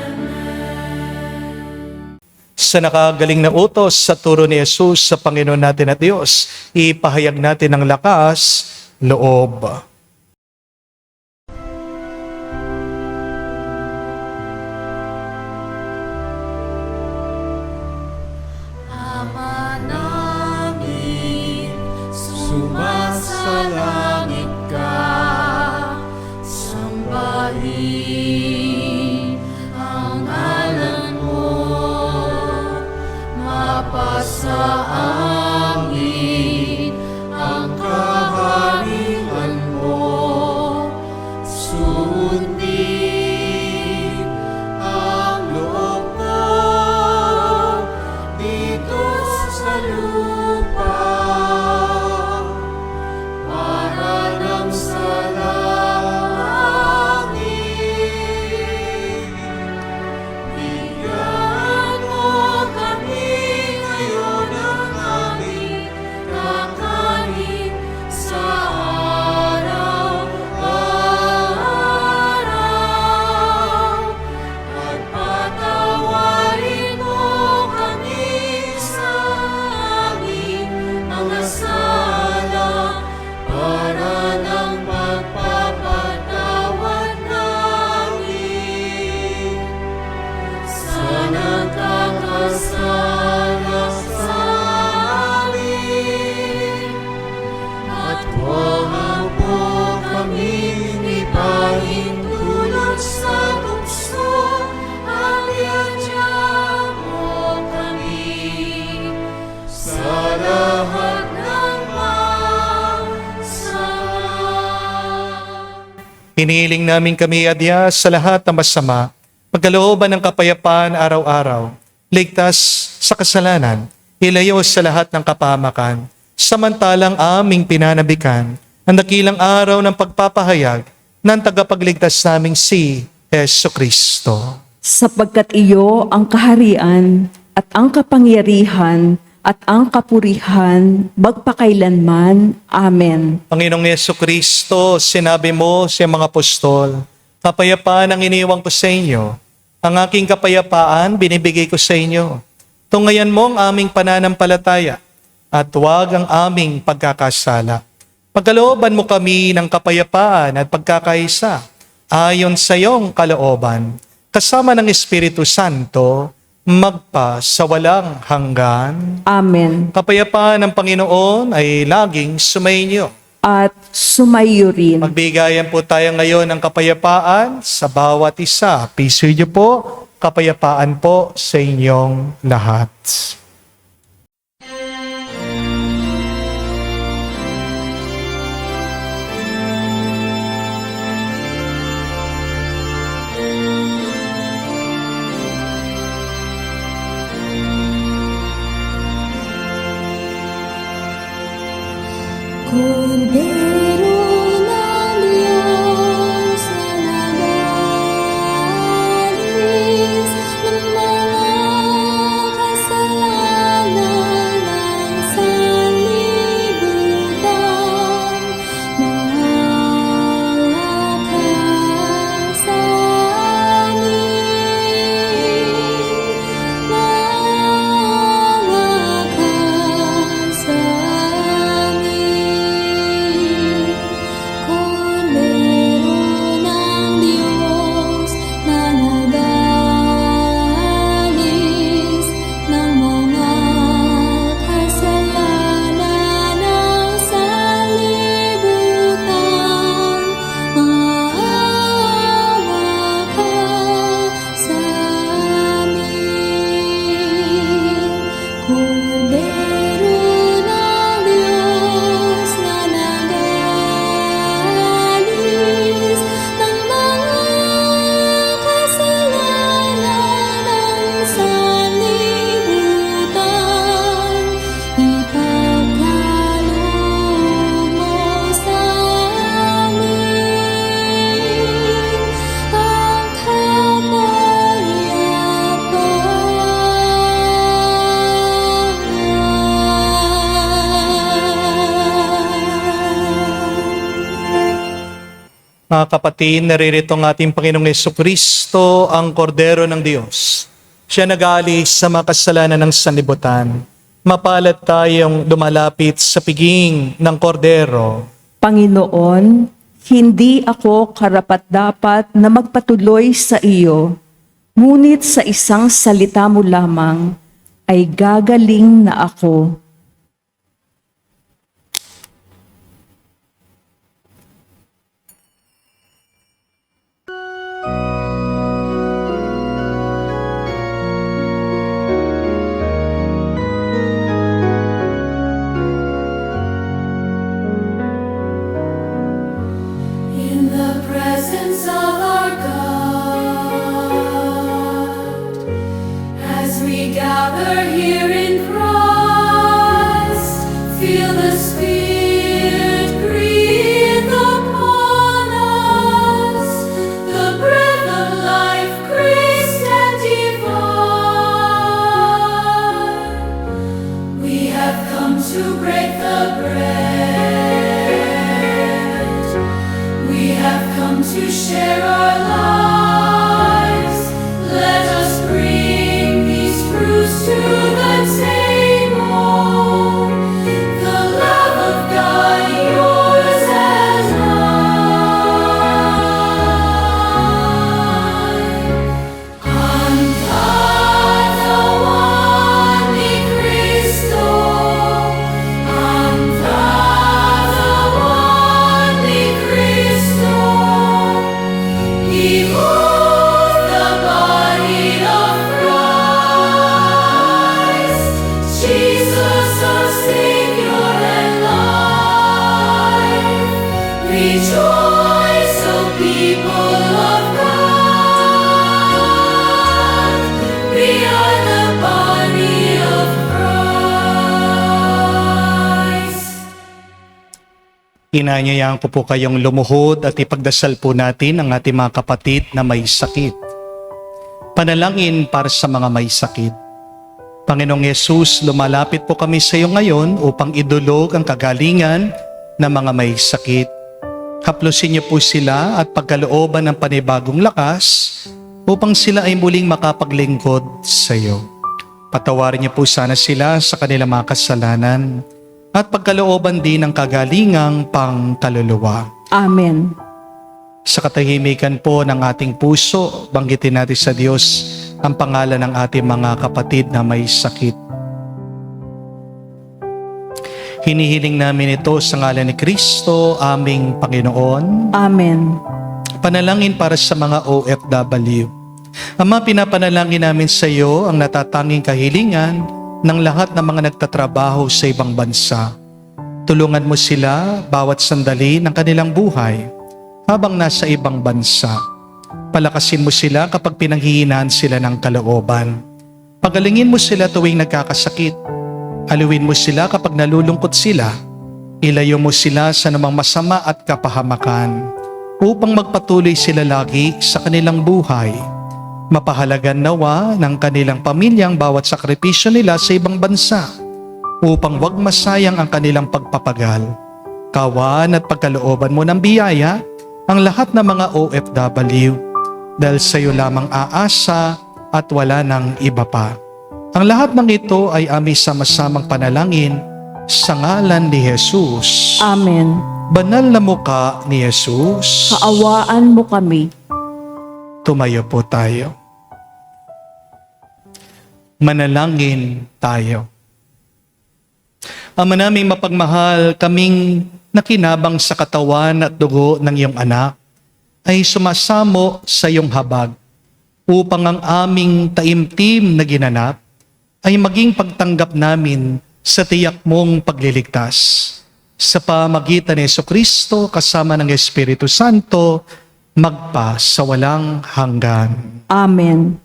Amen. Sa nakagaling na utos sa turo ni Jesus sa Panginoon natin at Diyos, ipahayag natin ang lakas, loob. Ama namin, sumasalangit ka, sambahin ang ngalan mo, mapasa amin ang kaharian mo, sundin sa bukso, aliyadya mo kami sa lahat ng masama. Hinihiling namin kami, Adya, sa lahat ng masama, pagkalooban ng kapayapaan araw-araw, ligtas sa kasalanan, ilayo sa lahat ng kapahamakan, samantalang aming pinanabikan ang dakilang araw ng pagpapahayag ng tagapagligtas naming si Hesus Kristo. Sapagkat iyo ang kaharian at ang kapangyarihan at ang kapurihan magpakailanman. Amen. Panginoong Hesus Kristo, sinabi mo sa mga apostol, kapayapaan ang iniwan ko sa inyo, ang aking kapayapaan binibigay ko sa inyo. Tungayan mo ang aming pananampalataya at huwag ang aming pagkakasala. Pagkalooban mo kami ng kapayapaan at pagkakaisa ayon sa iyong kalooban, kasama ng Espiritu Santo, magpa sa walang hanggan. Amen. Kapayapaan ng Panginoon ay laging sumainyo. At sumayo rin. Magbigayan po tayo ngayon ng kapayapaan sa bawat isa. Piso niyo po, kapayapaan po sa inyong lahat. Kordero ng Diyos na nagalis ng mga kasalanan ng sanlibutan, maawa sa amin, maawa sa amin. Kordero ng Diyos na nagalis ng mga kasalanan ng sanlibutan, maawa sa amin. Kordero ng Diyos na nagalis ng mga kasalanan ng sanlibutan, ipagkaloob mo sa amin ang kapayapaan. Mga kapatid, naririto ang ating Panginoong Jesucristo, ang Kordero ng Diyos. Siya nag-aalis sa mga kasalanan ng sanlibutan. Mapalad tayong lumalapit sa piging ng Kordero. Panginoon, hindi ako karapat-dapat na magpatuloy sa iyo, ngunit sa isang salita mo lamang ay gagaling na ako. In the presence of our God, as we gather here in Christ, feel the Spirit breathe upon us, the breath of life, grace and divine. We have come to break the bread. We have come to share our lives. Let us bring these fruits to the table. The love of God, yours and mine. Cantata one ni Cristo. Cantata one ni Cristo. Inanyayahan ko po kayong lumuhod at ipagdasal po natin ang ating mga kapatid na may sakit. Panalangin para sa mga may sakit. Panginoong Yesus, lumalapit po kami sa iyo ngayon upang idulog ang kagalingan ng mga may sakit. Haplusin niyo po sila at pagkalooban ng panibagong lakas upang sila ay muling makapaglingkod sa iyo. Patawarin niyo po sana sila sa kanilang mga kasalanan at pagkalooban din ng kagalingang pangkaluluwa. Amen. Sa katahimikan po ng ating puso, banggitin natin sa Diyos ang pangalan ng ating mga kapatid na may sakit. Hinihiling namin ito sa ngalan ni Kristo, aming Panginoon. Amen. Panalangin para sa mga OFW. Ama, pinapanalangin namin sa iyo ang natatanging kahilingan ng lahat ng mga nagtatrabaho sa ibang bansa. Tulungan mo sila bawat sandali ng kanilang buhay habang nasa ibang bansa. Palakasin mo sila kapag pinanghihinaan sila ng kalooban. Pagalingin mo sila tuwing nagkakasakit. Aluin mo sila kapag nalulungkot sila. Ilayo mo sila sa namang masama at kapahamakan upang magpatuloy sila lagi sa kanilang buhay. Mapahalagan nawa ng kanilang pamilyang bawat sakripisyo nila sa ibang bansa upang wag masayang ang kanilang pagpapagal. Kawan at pagkalooban mo ng biyaya ang lahat ng mga OFW dahil sa iyo lamang aasa at wala ng iba pa. Ang lahat ng ito ay aming sama-samang panalangin sa ngalan ni Jesus. Amen. Banal na mukha ni Jesus. Kaawaan mo kami. Tumayo po tayo. Manalangin tayo. Ama naming mapagmahal, kaming nakinabang sa katawan at dugo ng iyong anak ay sumasamo sa iyong habag upang ang aming taimtim na ginanap ay maging pagtanggap namin sa tiyak mong pagliligtas. Sa pamagitan ni Jesucristo kasama ng Espiritu Santo, magpa sa walang hanggan. Amen.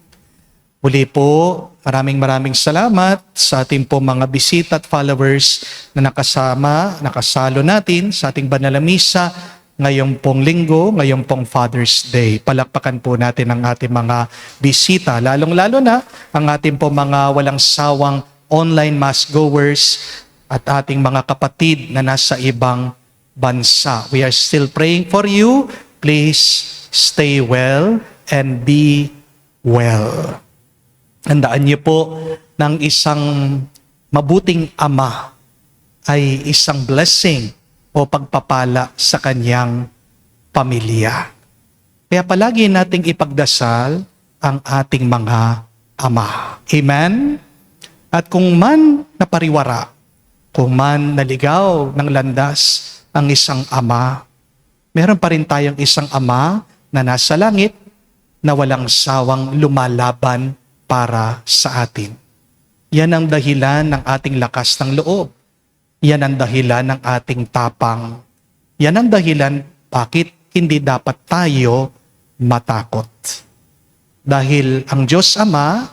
Muli po, maraming salamat sa ating po mga bisita at followers na nakasalo natin sa ating banal na misa ngayong pong linggo, ngayong pong Father's Day. Palakpakan po natin ang ating mga bisita, lalong-lalo na ang ating po mga walang sawang online mass goers at ating mga kapatid na nasa ibang bansa. We are still praying for you. Please stay well and be well. Handaan niyo po ng isang mabuting ama ay isang blessing o pagpapala sa kanyang pamilya. Kaya palagi nating ipagdasal ang ating mga ama. Amen? At kung man napariwara, kung man naligaw ng landas ang isang ama, meron pa rin tayong isang ama na nasa langit na walang sawang lumalaban para sa atin. Yan ang dahilan ng ating lakas ng loob. Yan ang dahilan ng ating tapang. Yan ang dahilan bakit hindi dapat tayo matakot. Dahil ang Diyos Ama,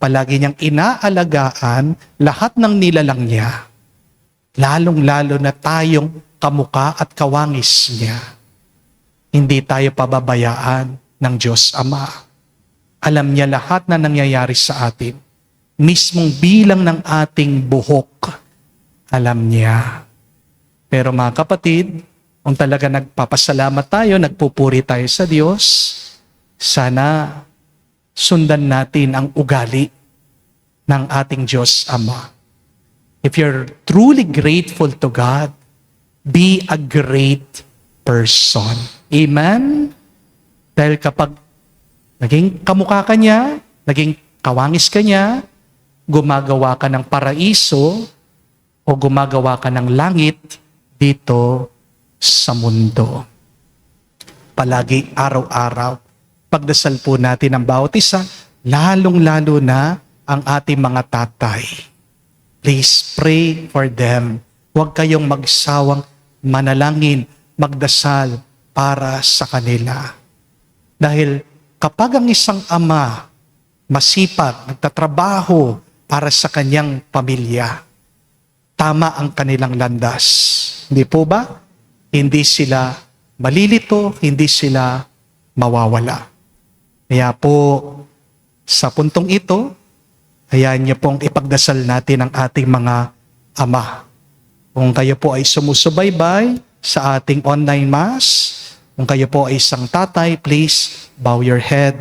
palagi niyang inaalagaan lahat ng nilalang niya. Lalong-lalo na tayong kamuka at kawangis niya. Hindi tayo pababayaan ng Diyos Ama. Alam niya lahat na nangyayari sa atin. Mismong bilang ng ating buhok, alam niya. Pero mga kapatid, kung talaga nagpapasalamat tayo, nagpupuri tayo sa Diyos, sana sundan natin ang ugali ng ating Diyos Ama. If you're truly grateful to God, be a great person. Amen? Dahil kapag naging kamukha ka niya, naging kawangis ka niya, gumagawa ka ng paraiso o gumagawa ka ng langit dito sa mundo. Palagi araw-araw, pagdasal po natin ang bawat isa, lalong-lalo na ang ating mga tatay. Please pray for them. Huwag kayong magsawang manalangin, magdasal para sa kanila. Dahil kapag ang isang ama masipag, nagtatrabaho para sa kanyang pamilya, tama ang kanilang landas. Hindi po ba? Hindi sila malilito, hindi sila mawawala. Kaya po, sa puntong ito, hayaan niyo pong ipagdasal natin ang ating mga ama. Kung kayo po ay sumusubaybay sa ating online mass, kung kayo po ay isang tatay, please bow your head.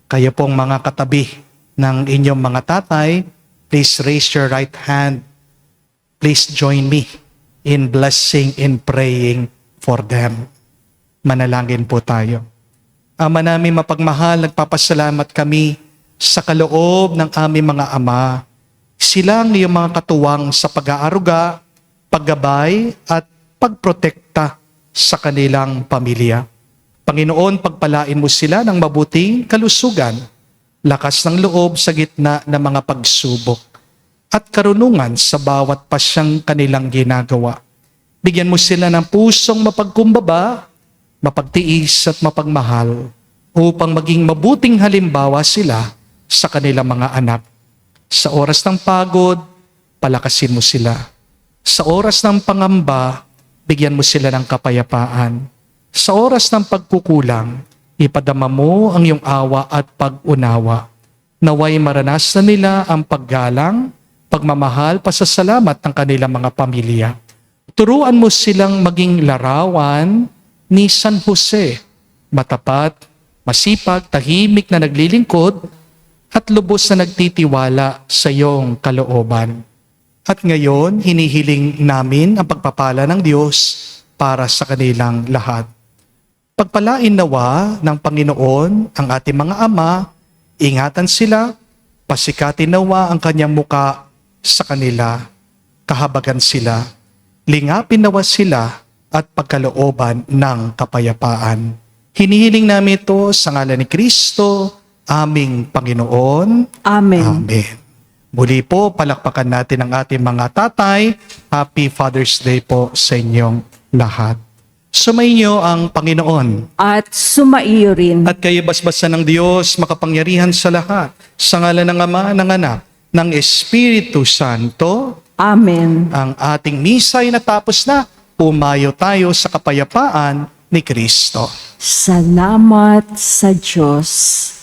Kayo pong mga katabi ng inyong mga tatay, please raise your right hand. Please join me in blessing and praying for them. Manalangin po tayo. Ama namin mapagmahal, nagpapasalamat kami sa kaloob ng aming mga ama. Sila ang iyong mga katuwang sa pag-aaruga, paggabay at pagprotekta sa kanilang pamilya. Panginoon, pagpalain mo sila ng mabuting kalusugan, lakas ng loob sa gitna ng mga pagsubok, at karunungan sa bawat pasyang kanilang ginagawa. Bigyan mo sila ng pusong mapagkumbaba, mapagtiis at mapagmahal upang maging mabuting halimbawa sila sa kanilang mga anak. Sa oras ng pagod, palakasin mo sila. Sa oras ng pangamba, bigyan mo sila ng kapayapaan. Sa oras ng pagkukulang, ipadama mo ang iyong awa at pag-unawa. Naway maranasan nila ang paggalang, pagmamahal, pasasalamat ng kanilang mga pamilya. Turuan mo silang maging larawan ni San Jose, matapat, masipag, tahimik na naglilingkod, at lubos na nagtitiwala sa iyong kalooban. At ngayon, hinihiling namin ang pagpapala ng Diyos para sa kanilang lahat. Pagpalain nawa ng Panginoon ang ating mga ama, ingatan sila, pasikatin nawa ang kanyang muka sa kanila, kahabagan sila, lingapin nawa sila at pagkalooban ng kapayapaan. Hinihiling namin ito sa ngalan ni Kristo, aming Panginoon. Amen. Amen. Muli po, palakpakan natin ang ating mga tatay. Happy Father's Day po sa inyong lahat. Sumainyo ang Panginoon. At sumaiyo rin. At kayo basbasan ng Diyos, makapangyarihan sa lahat. Sa ngalan ng Ama, ng Anak, ng Espiritu Santo. Amen. Ang ating misa ay natapos na. Pumayo tayo sa kapayapaan ni Kristo. Salamat sa Diyos.